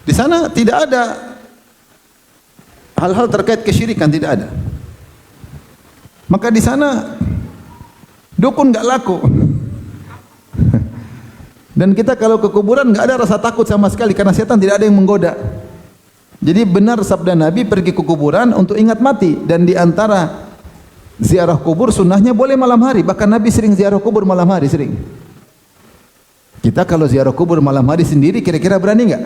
di sana tidak ada hal-hal terkait kesyirikan, tidak ada. Maka di sana dukun nggak laku. Dan kita kalau ke kuburan nggak ada rasa takut sama sekali, karena setan tidak ada yang menggoda. Jadi benar sabda Nabi, pergi ke kuburan untuk ingat mati, dan di antara ziarah kubur sunnahnya boleh malam hari. Bahkan Nabi sering ziarah kubur malam hari, sering. Kita kalau ziarah kubur malam hari sendiri, kira-kira berani nggak?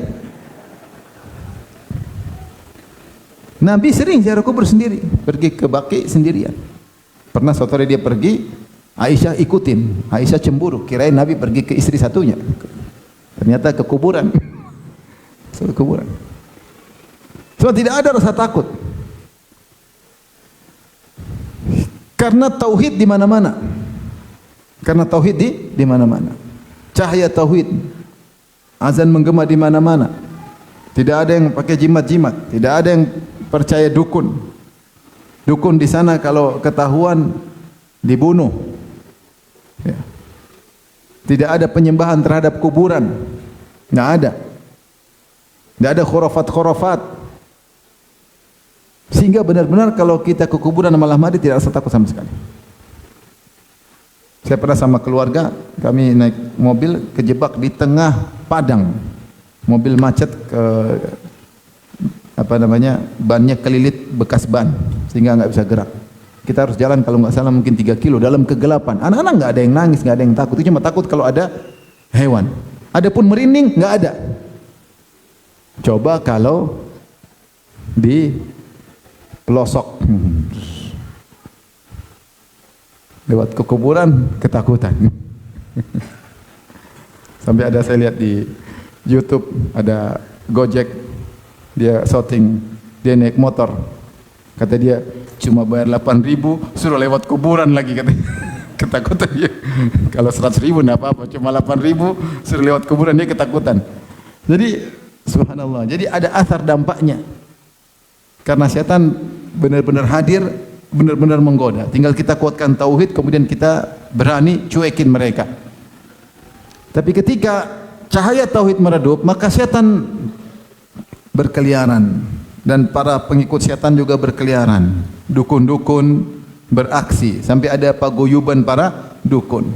Nabi sering ziarah kubur sendiri, pergi ke Baqi sendirian. Pernah suatu hari dia pergi, Aisyah ikutin. Aisyah cemburu, kirain Nabi pergi ke istri satunya, ternyata ke kuburan. Ke kuburan. So tidak ada rasa takut, karena tauhid di mana-mana. Karena tauhid di mana-mana. Cahaya tauhid, azan menggema di mana-mana. Tidak ada yang pakai jimat-jimat, tidak ada yang percaya dukun. Dukun di sana kalau ketahuan dibunuh. Ya. Tidak ada penyembahan terhadap kuburan, tidak ada. Tidak ada khurafat-khurafat. Sehingga benar-benar kalau kita ke kuburan malam hari tidak rasa takut sama sekali. Saya pernah sama keluarga, kami naik mobil kejebak di tengah padang. Mobil macet, bannya kelilit bekas ban sehingga nggak bisa gerak. Kita harus jalan kalau nggak salah mungkin 3 kilo dalam kegelapan. Anak-anak nggak ada yang nangis, nggak ada yang takut. Itu cuma takut kalau ada hewan. Adapun merinding nggak ada. Coba kalau di pelosok, lewat ke kuburan, ketakutan. Sampai ada saya lihat di YouTube, ada Gojek, dia shooting, dia naik motor, kata dia cuma bayar 8.000 suruh lewat kuburan lagi, katanya. Ketakutan dia. Kalau 100.000 enggak apa-apa, cuma 8.000 suruh lewat kuburan, dia ketakutan. Jadi subhanallah, jadi ada asar dampaknya. Karena setan benar-benar hadir, benar-benar menggoda. Tinggal kita kuatkan tauhid, kemudian kita berani cuekin mereka. Tapi ketika cahaya tauhid meredup, maka setan berkeliaran, dan para pengikut setan juga berkeliaran. Dukun-dukun beraksi, sampai ada paguyuban para dukun.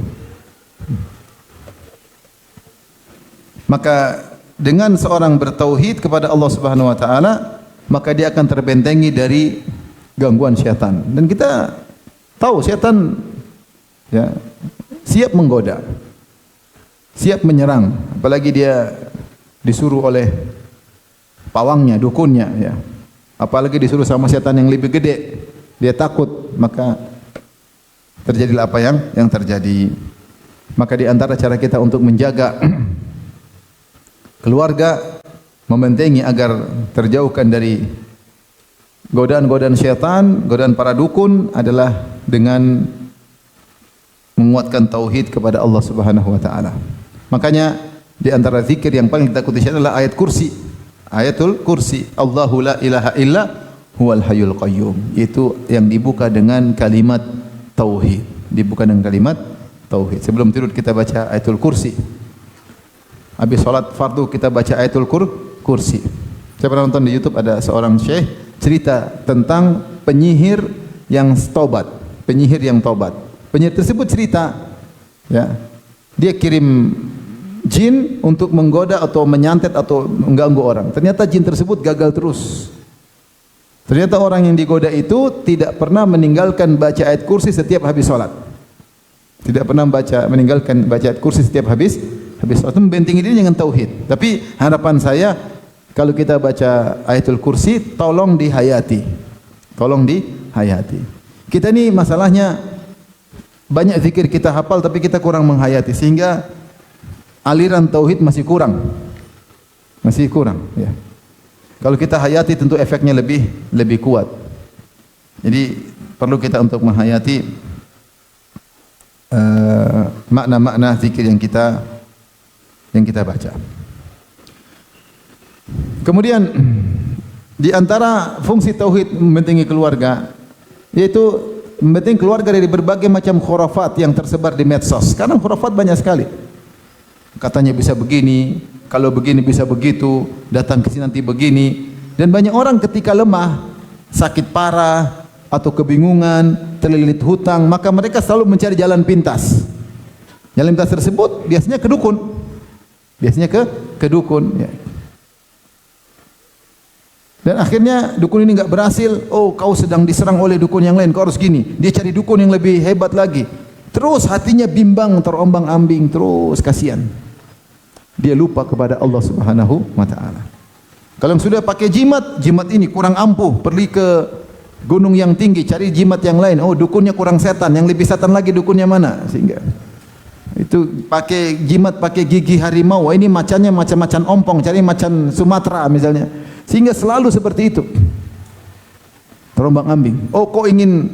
Maka dengan seorang bertauhid kepada Allah Subhanahu wa taala, maka dia akan terbentengi dari gangguan syaitan. Dan kita tahu syaitan ya siap menggoda, siap menyerang, apalagi dia disuruh oleh pawangnya, dukunnya ya. Apalagi disuruh sama syaitan yang lebih gede, dia takut, maka terjadilah apa yang terjadi. Maka di antara cara kita untuk menjaga keluarga, membentengi agar terjauhkan dari godaan-godaan syaitan, godaan para dukun adalah dengan menguatkan tauhid kepada Allah Subhanahu wa taala. Makanya di antara zikir yang paling ditakuti adalah ayat kursi. Ayatul kursi. Allahu la ilaha illa huwal hayyul qayyum. Itu yang dibuka dengan kalimat tauhid. Dibuka dengan kalimat tauhid. Sebelum tidur kita baca ayatul kursi. Habis salat fardu kita baca ayatul kursi. Saya pernah nonton di YouTube ada seorang syekh cerita tentang penyihir yang taubat. Penyihir yang taubat. Penyihir tersebut cerita, ya, dia kirim jin untuk menggoda atau menyantet atau mengganggu orang. Ternyata jin tersebut gagal terus. Ternyata orang yang digoda itu tidak pernah meninggalkan baca ayat kursi setiap habis sholat. Tidak pernah meninggalkan baca ayat kursi setiap habis sholat. Itu membentengi diri dengan tauhid. Tapi harapan saya kalau kita baca ayatul kursi, tolong dihayati. Tolong dihayati. Kita ini masalahnya banyak zikir kita hafal tapi kita kurang menghayati sehingga aliran tauhid masih kurang. Masih kurang, ya. Kalau kita hayati tentu efeknya lebih kuat. Jadi perlu kita untuk menghayati makna-makna zikir yang kita baca. Kemudian di antara fungsi tauhid membentengi keluarga yaitu membentengi keluarga dari berbagai macam khurafat yang tersebar di medsos. Sekarang khurafat banyak sekali. Katanya bisa begini, kalau begini bisa begitu, datang ke sini nanti begini. Dan banyak orang ketika lemah, sakit parah atau kebingungan, terlilit hutang, maka mereka selalu mencari jalan pintas. Jalan pintas tersebut biasanya ke dukun. Biasanya ke dukun, ya. Dan akhirnya dukun ini enggak berhasil. Oh, kau sedang diserang oleh dukun yang lain, kau harus gini. Dia cari dukun yang lebih hebat lagi. Terus hatinya bimbang, terombang-ambing, terus kasihan. Dia lupa kepada Allah Subhanahu wa taala. Kalau yang sudah pakai jimat, jimat ini kurang ampuh, pergi ke gunung yang tinggi, cari jimat yang lain. Oh, dukunnya kurang setan, yang lebih setan lagi dukunnya mana? Sehingga itu pakai jimat, pakai gigi harimau. Ini macannya macam-macam ompong, cari macan Sumatera misalnya. Sehingga selalu seperti itu. Terombang-ambing. Oh, kau ingin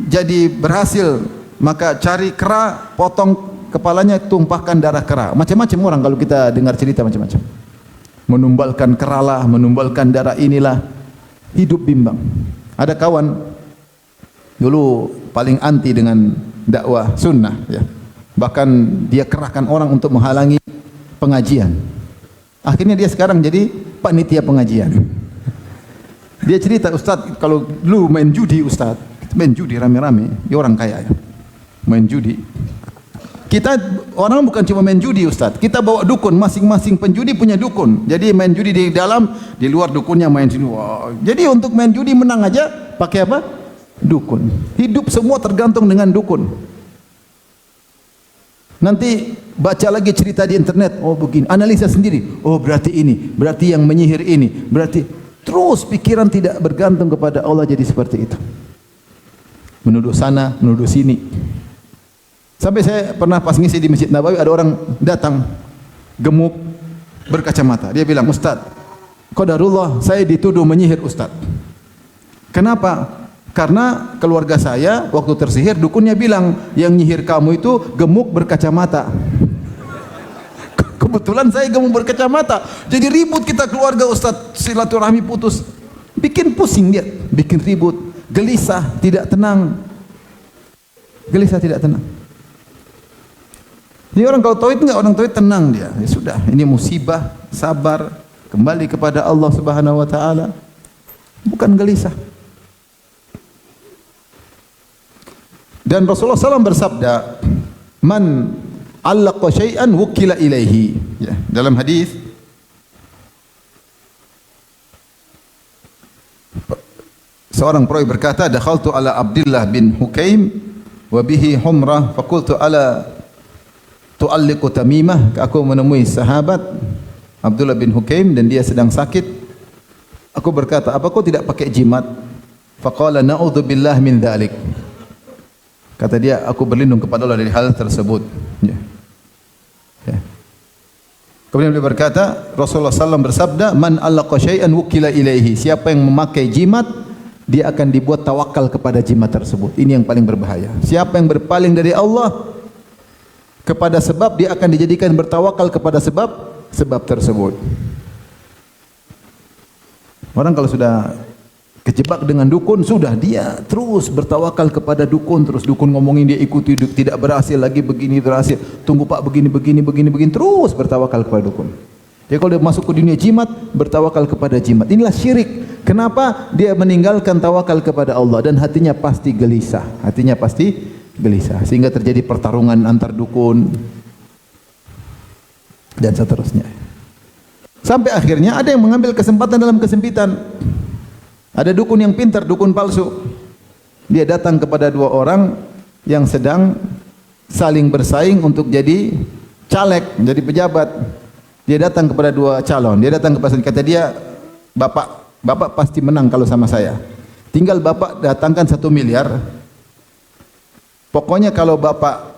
jadi berhasil, maka cari kera, potong kepalanya, tumpahkan darah kera. Macam-macam orang kalau kita dengar cerita macam-macam. Menumbalkan keralah, menumbalkan darah inilah. Hidup bimbang. Ada kawan dulu paling anti dengan dakwah sunnah, ya. Bahkan dia kerahkan orang untuk menghalangi pengajian. Akhirnya dia sekarang jadi panitia pengajian. Dia cerita, Ustaz, kalau dulu main judi, Ustaz, main judi rame-rame, dia orang kaya ya. Main judi. Kita orang bukan cuma main judi, Ustaz. Kita bawa dukun, masing-masing penjudi punya dukun. Jadi main judi di dalam, di luar dukunnya main sini. Wow. Jadi untuk main judi menang aja pakai apa? Dukun. Hidup semua tergantung dengan dukun. Nanti baca lagi cerita di internet, oh begini, analisa sendiri. Oh berarti ini, berarti yang menyihir ini, berarti terus pikiran tidak bergantung kepada Allah jadi seperti itu. Menuduh sana, menuduh sini. Sampai saya pernah pas ngisi di Masjid Nabawi ada orang datang gemuk berkacamata. Dia bilang, "Ustaz, qadarullah saya dituduh menyihir, Ustaz." Kenapa? Karena keluarga saya waktu tersihir dukunnya bilang yang nyihir kamu itu gemuk berkacamata. Kebetulan saya gemuk berkacamata. Jadi ribut kita keluarga, Ustaz, silaturahmi putus. Bikin pusing dia, bikin ribut, gelisah, tidak tenang. Gelisah tidak tenang. Jadi orang kalau tauhid enggak, orang tauhid tenang dia. Ya sudah, ini musibah, sabar, kembali kepada Allah Subhanahu wa taala. Bukan gelisah. Dan Rasulullah SAW bersabda, "Man 'allaqa syai'an wukila ilaihi." Ya, dalam hadis seorang perawi berkata, "Dakhaltu ala Abdullah bin Hukaim wa bihi humrah, faqultu ala tu'alliqu tamimah." Aku menemui sahabat Abdullah bin Hukaim dan dia sedang sakit. Aku berkata, "Apa kau tidak pakai jimat?" Faqala, "Na'udzubillah min dzalik." Kata dia, aku berlindung kepada Allah dari hal tersebut. Ya. Ya. Kemudian beliau berkata, Rasulullah SAW bersabda, man allaqa syai'an wukila ilaihi. Siapa yang memakai jimat, dia akan dibuat tawakal kepada jimat tersebut. Ini yang paling berbahaya. Siapa yang berpaling dari Allah kepada sebab, dia akan dijadikan bertawakal kepada sebab tersebut. Orang kalau sudah kejebak dengan dukun, sudah dia terus bertawakal kepada dukun, terus dukun ngomongin dia ikuti, tidak berhasil lagi, begini berhasil, tunggu Pak begini, terus bertawakal kepada dukun. Dia kalau dia masuk ke dunia jimat, bertawakal kepada jimat. Inilah syirik. Kenapa? Dia meninggalkan tawakal kepada Allah dan hatinya pasti gelisah. Sehingga terjadi pertarungan antar dukun dan seterusnya. Sampai akhirnya ada yang mengambil kesempatan dalam kesempitan. Ada dukun yang pintar, dukun palsu. Dia datang kepada dua orang yang sedang saling bersaing untuk jadi caleg, jadi pejabat. Dia datang kepada dua calon. Dia datang kepada, kata dia, Bapak pasti menang kalau sama saya. Tinggal Bapak datangkan 1 miliar. Pokoknya kalau Bapak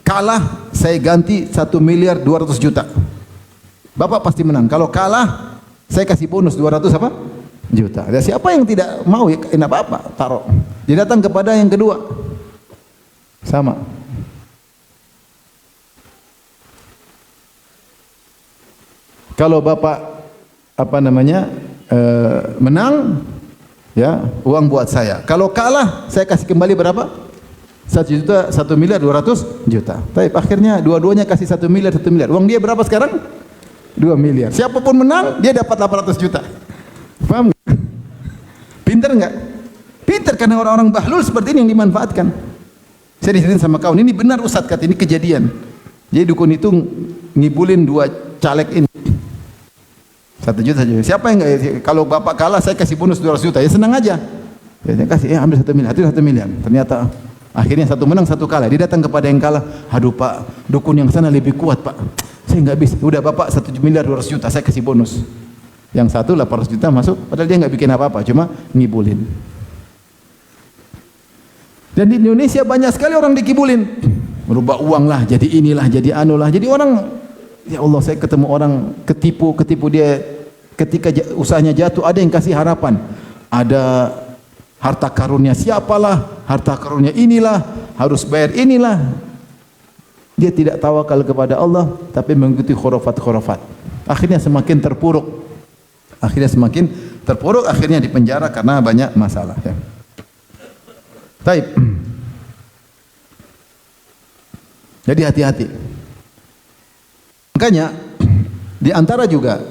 kalah, saya ganti 1.200.000.000. Bapak pasti menang. Kalau kalah, saya kasih bonus 200 apa? Juta. Dan siapa yang tidak mau, ya enggak apa-apa, taruh. Dia datang kepada yang kedua. Sama. Kalau Bapak menang, ya, uang buat saya. Kalau kalah, saya kasih kembali berapa? 1.200.000.000. Tapi akhirnya dua-duanya kasih 1 miliar. Uang dia berapa sekarang? 2 miliar. Siapapun menang, dia dapat 800 juta. Paham? Pintar enggak? Pintar, karena orang-orang bahlul seperti ini yang dimanfaatkan. Saya disini sama kawan, ini benar Ustaz, kata ini kejadian. Jadi dukun itu ngibulin 2 caleg ini. 1 juta saja. Siapa yang enggak? Kalau Bapak kalah, saya kasih bonus 200 juta. Ya senang aja. Ya, saya kasih, ambil 1 miliar. Itu 1 miliar. Ternyata akhirnya satu menang, satu kalah. Dia datang kepada yang kalah. Aduh Pak, dukun yang sana lebih kuat Pak. Saya enggak bisa. Udah Bapak 1 miliar 200 juta, saya kasih bonus. Yang satu 800 juta masuk, padahal dia enggak bikin apa-apa, cuma ngibulin. Dan di Indonesia banyak sekali orang dikibulin. Merubah uang lah, jadi inilah, jadi anulah. Jadi orang, ya Allah, saya ketemu orang ketipu dia ketika usahanya jatuh, ada yang kasih harapan. Ada harta karunnya siapalah, harta karunnya inilah, harus bayar inilah. Dia tidak tawakal kepada Allah, tapi mengikuti khurafat-khurafat. Akhirnya semakin terpuruk. Akhirnya dipenjara karena banyak masalah. Ya. Taib. Jadi hati-hati. Makanya di antara juga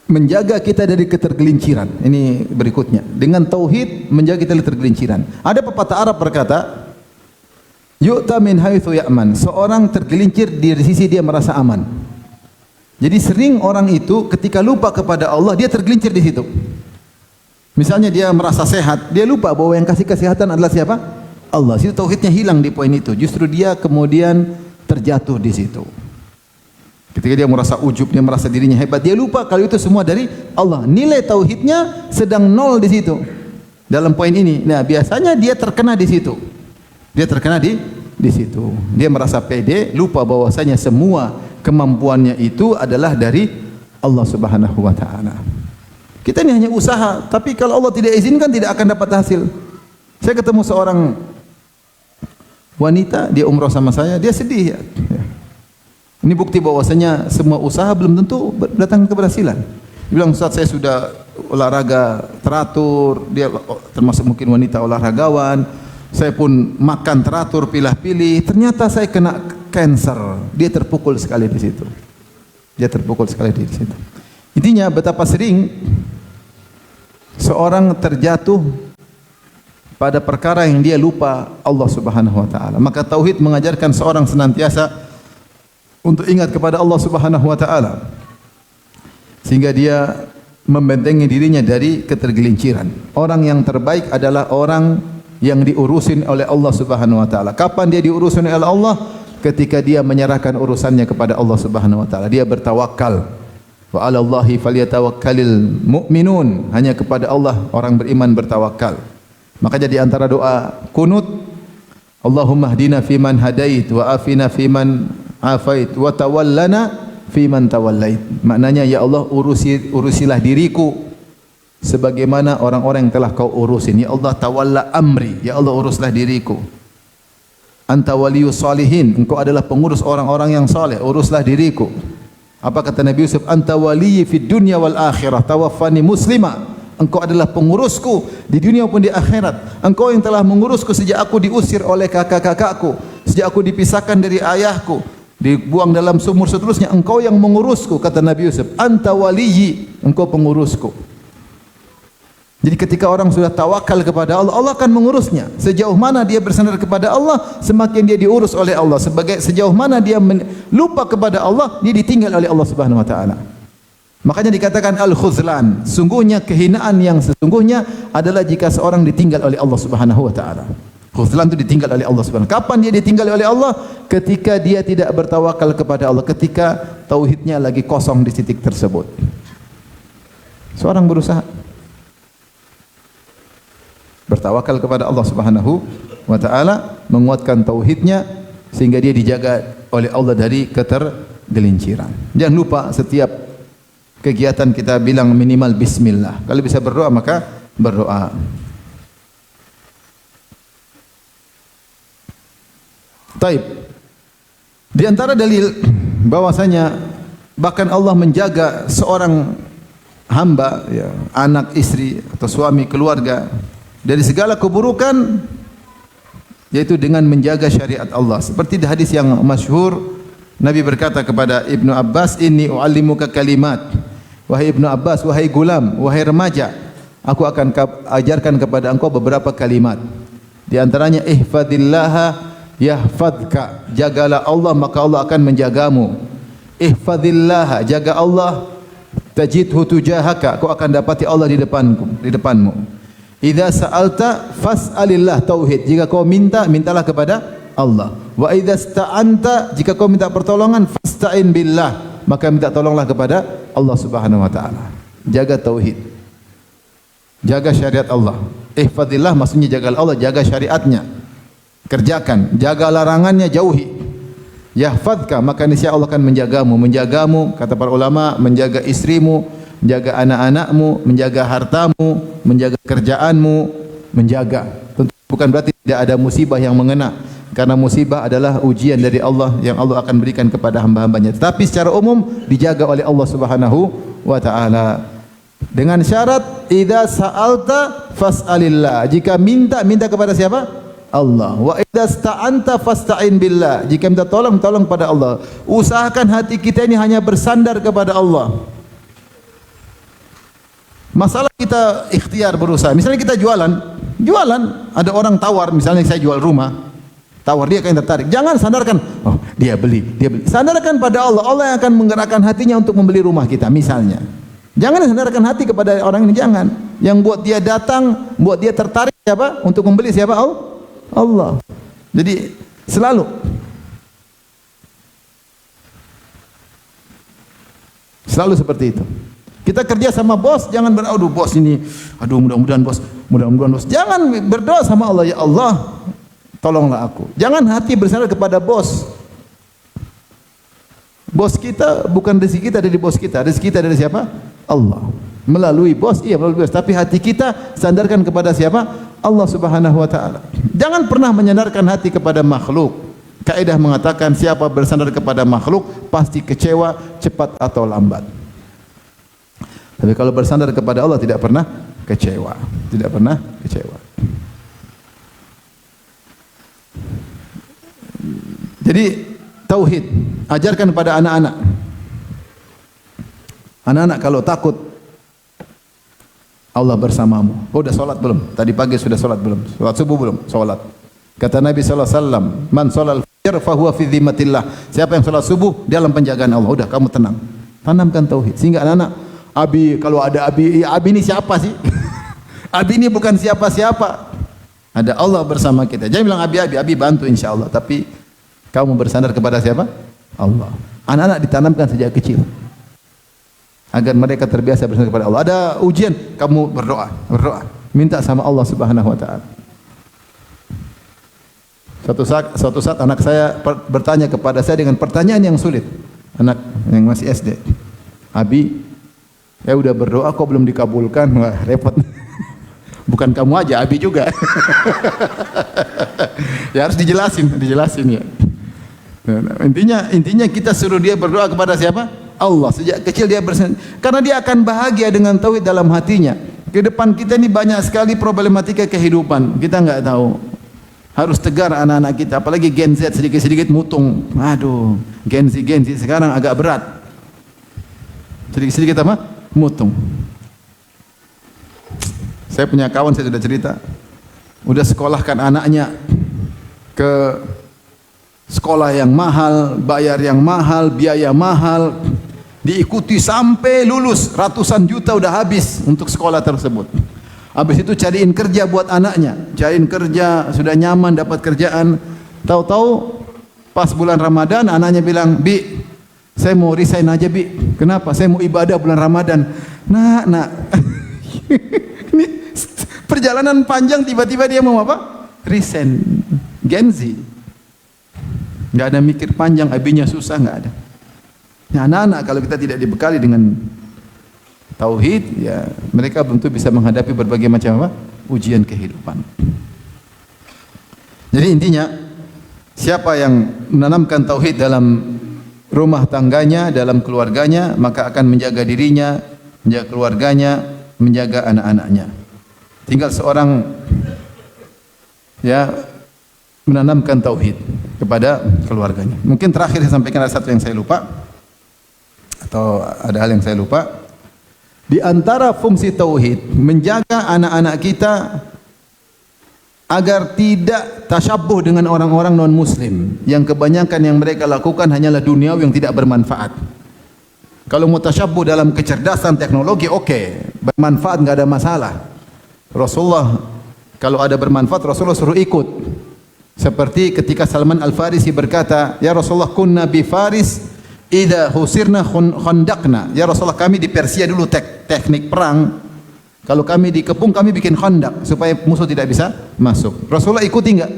menjaga kita dari ketergelinciran. Ini berikutnya. Dengan tauhid menjaga kita dari ketergelinciran. Ada pepatah Arab berkata, yu'ta min haitsu ya'man. Seorang tergelincir di sisi dia merasa aman. Jadi sering orang itu ketika lupa kepada Allah, dia tergelincir di situ. Misalnya dia merasa sehat, dia lupa bahwa yang kasih kesehatan adalah siapa? Allah. Situ tauhidnya hilang di poin itu. Justru dia kemudian terjatuh di situ. Ketika dia merasa ujub, dia merasa dirinya hebat, dia lupa kalau itu semua dari Allah. Nilai tauhidnya sedang nol di situ. Dalam poin ini. Nah, biasanya dia terkena di situ. Dia merasa pede, lupa bahwasanya semua kemampuannya itu adalah dari Allah Subhanahu wa taala. Kita ini hanya usaha, tapi kalau Allah tidak izinkan tidak akan dapat hasil. Saya ketemu seorang wanita, dia umroh sama saya, dia sedih ya. Ini bukti bahwasanya semua usaha belum tentu datang keberhasilan. Dia bilang, Ustaz, saya sudah olahraga teratur, dia termasuk mungkin wanita olahragawan. Saya pun makan teratur, pilih-pilih, ternyata saya kena cancer. Dia terpukul sekali di situ. Intinya betapa sering seorang terjatuh pada perkara yang dia lupa Allah Subhanahu wa taala. Maka tauhid mengajarkan seorang senantiasa untuk ingat kepada Allah Subhanahu wa taala. Sehingga dia membentengi dirinya dari ketergelinciran. Orang yang terbaik adalah orang yang diurusin oleh Allah Subhanahu wa taala. Kapan dia diurusin oleh Allah? Ketika dia menyerahkan urusannya kepada Allah Subhanahu wa taala. Dia bertawakal. Wa 'alallahi falyatawakkalul mu'minun. Hanya kepada Allah orang beriman bertawakal. Maka jadi antara doa kunut, Allahumma hdina fiman hadait wa afina fiman afait wa tawallana fiman tawallait. Maknanya, ya Allah, urusilah diriku sebagaimana orang-orang yang telah kau urusin. Ya Allah, tawalla amri, ya Allah, uruslah diriku. Anta waliyus salihin, engkau adalah pengurus orang-orang yang saleh, uruslah diriku. Apa kata Nabi Yusuf? Anta waliyyi fid dunya wal akhirah tawaffani muslima. Engkau adalah pengurusku di dunia maupun di akhirat. Engkau yang telah mengurusku sejak aku diusir oleh kakak-kakakku, sejak aku dipisahkan dari ayahku, dibuang dalam sumur seterusnya. Engkau yang mengurusku, kata Nabi Yusuf. Anta waliyyi, engkau pengurusku. Jadi ketika orang sudah tawakal kepada Allah, Allah akan mengurusnya. Sejauh mana dia bersandar kepada Allah, semakin dia diurus oleh Allah. Sejauh mana dia lupa kepada Allah, dia ditinggal oleh Allah Subhanahu wa taala. Makanya dikatakan al-khuzlan, sungguhnya kehinaan yang sesungguhnya adalah jika seorang ditinggal oleh Allah Subhanahu wa taala. Khuzlan itu ditinggal oleh Allah Subhanahu. Kapan dia ditinggal oleh Allah? Ketika dia tidak bertawakal kepada Allah, ketika tauhidnya lagi kosong di titik tersebut. Seorang berusaha bertawakal kepada Allah Subhanahu wa taala, menguatkan tauhidnya sehingga dia dijaga oleh Allah dari ketergelinciran. Jangan lupa setiap kegiatan kita bilang minimal bismillah. Kalau bisa berdoa maka berdoa. Taib. Di antara dalil bahwasanya bahkan Allah menjaga seorang hamba, ya, anak, istri atau suami, keluarga dari segala keburukan, yaitu dengan menjaga syariat Allah. Seperti di hadis yang masyhur, Nabi berkata kepada Ibnu Abbas, "Inni u'allimuka kalimat." Wahai Ibnu Abbas, wahai gulam, wahai remaja, aku akan ajarkan kepada engkau beberapa kalimat. Di antaranya, ihfadillaha yahfadka, jagalah Allah maka Allah akan menjagamu. Ihfadillaha, jaga Allah, tajidhu tujahaka, kau akan dapati Allah di depanmu. Idza sa'alta fas'alillah, tauhid, jika kau minta, mintalah kepada Allah. Wa idza sta'anta, jika kau minta pertolongan, fasta'in billah, maka minta tolonglah kepada Allah Subhanahu wa taala. Jaga tauhid, jaga syariat Allah. Ihfadillah maksudnya jaga Allah, jaga syariatnya, kerjakan. Jaga larangannya, jauhi. Yahfadka, maka niscaya Allah akan menjagamu, kata para ulama, menjaga istrimu, menjaga anak-anakmu, menjaga hartamu, menjaga kerjaanmu, menjaga. Tentu bukan berarti tidak ada musibah yang mengena, karena musibah adalah ujian dari Allah yang Allah akan berikan kepada hamba-hambanya. Tetapi secara umum dijaga oleh Allah Subhanahu wa taala. Dengan syarat idza sa'alta fas'alillah. Jika minta kepada siapa? Allah. Wa idza sta'anta fasta'in billah. Jika minta tolong pada Allah. Usahakan hati kita ini hanya bersandar kepada Allah. Masalah kita ikhtiar berusaha. Misalnya kita jualan, ada orang tawar, misalnya saya jual rumah. Tawar, dia akan tertarik. Jangan sandarkan, oh dia beli. Sandarkan pada Allah. Allah yang akan menggerakkan hatinya untuk membeli rumah kita misalnya. Jangan sandarkan hati kepada orang ini, jangan. Yang buat dia datang, buat dia tertarik siapa? Untuk membeli siapa? Allah. Jadi selalu seperti itu. Kita kerja sama bos, jangan aduh bos ini, mudah-mudahan bos. Jangan berdoa sama Allah, ya Allah, tolonglah aku. Jangan hati bersandar kepada bos. Bos kita bukan rezeki kita dari bos kita. Rezeki kita dari siapa? Allah. Melalui bos, melalui bos. Tapi hati kita sandarkan kepada siapa? Allah Subhanahu wa taala. Jangan pernah menyandarkan hati kepada makhluk. Kaidah mengatakan siapa bersandar kepada makhluk pasti kecewa cepat atau lambat. Tapi kalau bersandar kepada Allah tidak pernah kecewa. Jadi tauhid, ajarkan pada anak-anak. Anak-anak kalau takut, Allah bersamamu. Kau sudah sholat belum? Tadi pagi sudah sholat belum? Sholat subuh belum? Sholat. Kata Nabi SAW, man sholal fajr fahuwa fi dhimmatillah. Siapa yang sholat subuh, dia dalam penjagaan Allah. Udah, kamu tenang. Tanamkan tauhid. Sehingga anak-anak, Abi, kalau ada Abi, ya Abi ini siapa sih? Abi ini bukan siapa-siapa. Ada Allah bersama kita. Jangan bilang Abi bantu insya Allah. Tapi kamu bersandar kepada siapa? Allah. Anak-anak ditanamkan sejak kecil agar mereka terbiasa bersandar kepada Allah. Ada ujian, kamu berdoa, minta sama Allah Subhanahu wa taala. Suatu saat anak saya bertanya kepada saya dengan pertanyaan yang sulit. Anak yang masih SD. Abi, saya udah berdoa kok belum dikabulkan. Wah, repot. Bukan kamu aja, Abi juga. Ya harus dijelasin ya. Intinya kita suruh dia berdoa kepada siapa? Allah. Sejak kecil dia karena dia akan bahagia dengan tauhid dalam hatinya. Ke depan kita ini banyak sekali problematika kehidupan. Kita enggak tahu. Harus tegar anak-anak kita, apalagi Gen Z sedikit-sedikit mutung. Aduh, Gen Z sekarang agak berat. Sedikit-sedikit apa? Mutung. Saya punya kawan, saya sudah cerita, udah sekolahkan anaknya ke sekolah yang mahal, bayar yang mahal, biaya mahal, diikuti sampai lulus, ratusan juta udah habis untuk sekolah tersebut. Habis itu cariin kerja buat anaknya, cariin kerja, sudah nyaman dapat kerjaan. Tahu-tahu pas bulan Ramadan anaknya bilang, "Bi, saya mau resign aja, Bi." "Kenapa?" "Saya mau ibadah bulan Ramadan." Nak. Ini perjalanan panjang tiba-tiba dia mau apa? Resign. Gen Z. Enggak ada mikir panjang, abinya susah, enggak ada. Nah, anak-anak kalau kita tidak dibekali dengan tauhid, ya mereka belum tentu bisa menghadapi berbagai macam apa? Ujian kehidupan. Jadi intinya, siapa yang menanamkan tauhid dalam rumah tangganya, dalam keluarganya, maka akan menjaga dirinya, menjaga keluarganya, menjaga anak-anaknya. Tinggal seorang ya menanamkan tauhid kepada keluarganya. Mungkin terakhir saya sampaikan ada satu yang saya lupa, atau ada hal yang saya lupa. Di antara fungsi tauhid, menjaga anak-anak kita agar tidak tasyabbuh dengan orang-orang non-muslim yang kebanyakan yang mereka lakukan hanyalah duniawi yang tidak bermanfaat. Kalau mau tasyabbuh dalam kecerdasan teknologi, oke, bermanfaat, enggak ada masalah. Rasulullah kalau ada bermanfaat, Rasulullah suruh ikut. Seperti ketika Salman Al-Farisi berkata, "Ya Rasulullah, kunna bi Faris idza husirna khandaqna." Ya Rasulullah, kami di Persia dulu teknik perang. Kalau kami dikepung, kami bikin khandak supaya musuh tidak bisa masuk. Rasulullah ikuti enggak?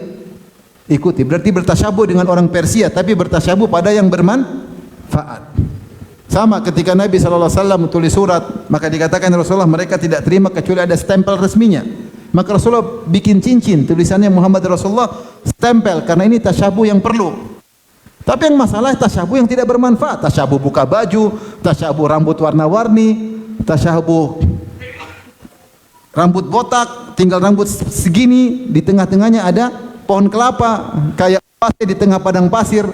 Ikuti. Berarti bertasyabuh dengan orang Persia, tapi bertasyabuh pada yang bermanfaat. Sama ketika Nabi SAW tulis surat, maka dikatakan Rasulullah mereka tidak terima kecuali ada stempel resminya. Maka Rasulullah bikin cincin tulisannya Muhammad Rasulullah, stempel, karena ini tasyabuh yang perlu. Tapi yang masalah tasyabuh yang tidak bermanfaat. Tasyabuh buka baju, tasyabuh rambut warna-warni, tasyabuh rambut botak, tinggal rambut segini, di tengah-tengahnya ada pohon kelapa, kayak pasir di tengah padang pasir.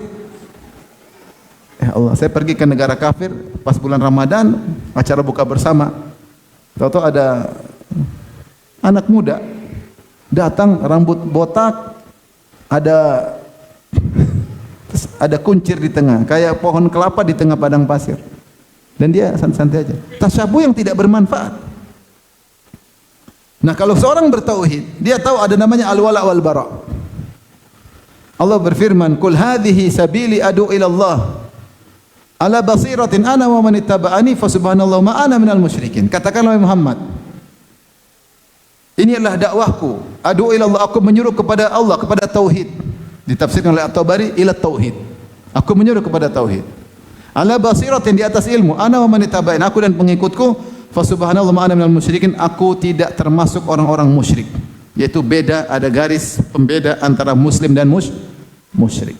Ya Allah, saya pergi ke negara kafir pas bulan Ramadan, acara buka bersama. Tahu-tahu ada anak muda datang, rambut botak, ada kuncir di tengah, kayak pohon kelapa di tengah padang pasir. Dan dia santai-santai aja. Tasyabuh yang tidak bermanfaat. Nah, kalau seorang bertauhid, dia tahu ada namanya al-wala wal bara. Allah berfirman, "Qul hadhihi sabili ad'u ila Allah ala basiratin ana wa man ittaba'ani fa subhanallah ma ana minal musyrikin." Katakanlah Muhammad, ini adalah dakwahku, ad'u ila Allah, aku menyuruh kepada Allah, kepada tauhid. Ditafsirkan oleh At-Tabari ila tauhid. Aku menyuruh kepada tauhid. Ala basiratin, di atas ilmu, ana wa man ittaba'ani, aku dan pengikutku, fa subhanallah ma ana minal musyrikin, aku tidak termasuk orang-orang musyrik. Yaitu beda, ada garis pembeda antara muslim dan musyrik.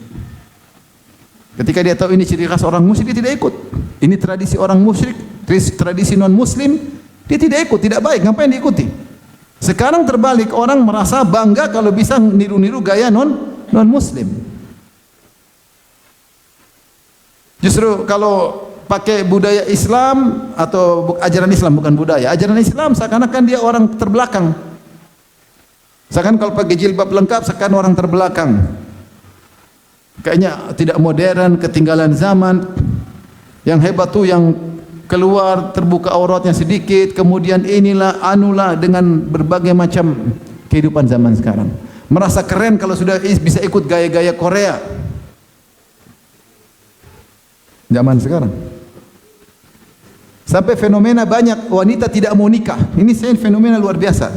Ketika dia tahu ini ciri khas orang musyrik, dia tidak ikut. Ini tradisi orang musyrik, tradisi non muslim, dia tidak ikut, tidak baik, ngapain diikuti? Sekarang terbalik, orang merasa bangga kalau bisa niru-niru gaya non muslim. Justru kalau pakai budaya Islam atau ajaran Islam, bukan budaya, ajaran Islam seakan-akan dia orang terbelakang. Seakan kalau pakai jilbab lengkap seakan orang terbelakang. Kayaknya tidak modern, ketinggalan zaman. Yang hebat tuh yang keluar terbuka auratnya sedikit, kemudian inilah anulah, dengan berbagai macam kehidupan zaman sekarang. Merasa keren kalau sudah bisa ikut gaya-gaya Korea. Zaman sekarang. Sampai fenomena banyak wanita tidak mau nikah. Ini fenomena luar biasa.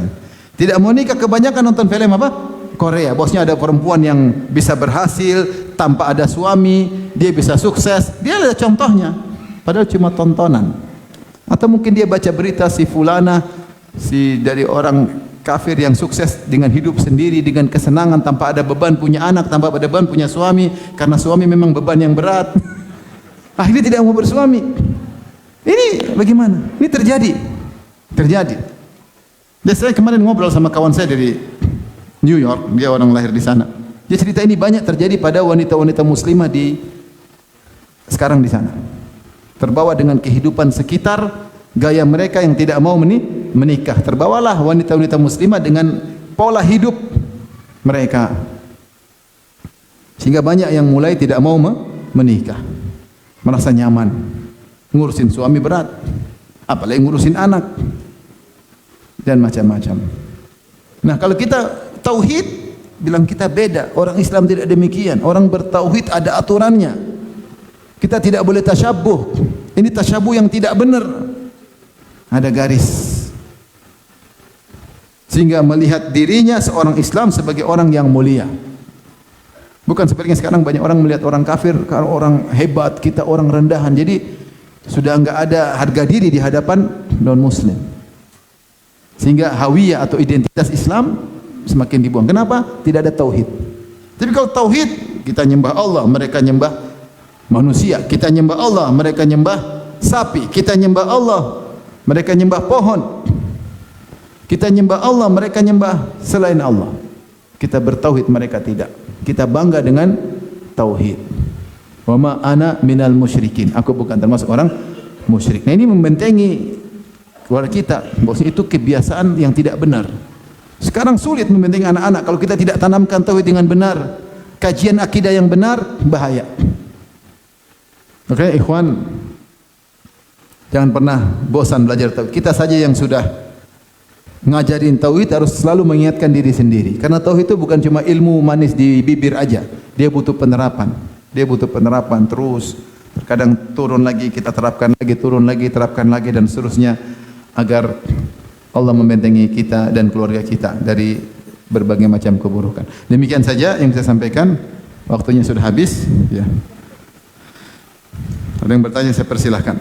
Tidak mau nikah, kebanyakan nonton film apa? Korea. Bosnya ada perempuan yang bisa berhasil tanpa ada suami, dia bisa sukses. Dia ada contohnya. Padahal cuma tontonan. Atau mungkin dia baca berita si fulana, si dari orang kafir yang sukses dengan hidup sendiri, dengan kesenangan tanpa ada beban punya anak, tanpa ada beban punya suami, karena suami memang beban yang berat. Akhirnya tidak mau bersuami. Ini bagaimana? Ini terjadi. Dan saya kemarin ngobrol sama kawan saya dari New York, dia orang lahir di sana. Dia cerita ini banyak terjadi pada wanita-wanita muslimah di sekarang di sana. Terbawa dengan kehidupan sekitar, gaya mereka yang tidak mau menikah. Terbawalah wanita-wanita muslimah dengan pola hidup mereka. Sehingga banyak yang mulai tidak mau menikah. Merasa nyaman. Ngurusin suami berat, apalagi ngurusin anak. Dan macam-macam. Nah, kalau kita tauhid, bilang kita beda. Orang Islam tidak demikian. Orang bertauhid ada aturannya. Kita tidak boleh tasyabuh. Ini tasyabuh yang tidak benar. Ada garis. Sehingga melihat dirinya seorang Islam sebagai orang yang mulia. Bukan seperti sekarang banyak orang melihat orang kafir, kalau orang hebat, kita orang rendahan. Jadi sudah enggak ada harga diri di hadapan non-muslim. Sehingga hawiyah atau identitas Islam semakin dibuang. Kenapa? Tidak ada tauhid. Tapi kalau tauhid, kita nyembah Allah, mereka nyembah manusia. Kita nyembah Allah, mereka nyembah sapi. Kita nyembah Allah, mereka nyembah pohon. Kita nyembah Allah, mereka nyembah selain Allah. Kita bertauhid, mereka tidak. Kita bangga dengan tauhid. Wa ma ana minal musyrikin. Aku bukan termasuk orang musyrik. Nah, ini membentengi keluarga kita, bahwasanya itu kebiasaan yang tidak benar. Sekarang sulit membentengi anak-anak kalau kita tidak tanamkan tauhid dengan benar, kajian akidah yang benar, bahaya. Oke, ikhwan, jangan pernah bosan belajar tauhid. Kita saja yang sudah ngajarin tauhid harus selalu mengingatkan diri sendiri. Karena tauhid itu bukan cuma ilmu manis di bibir aja. Dia butuh penerapan. Dia butuh penerapan terus. Terkadang turun lagi, kita terapkan lagi, turun lagi, terapkan lagi, dan seterusnya. Agar Allah membentengi kita dan keluarga kita dari berbagai macam keburukan. Demikian saja yang saya sampaikan. Waktunya sudah habis. Ya. Ada yang bertanya, saya persilahkan.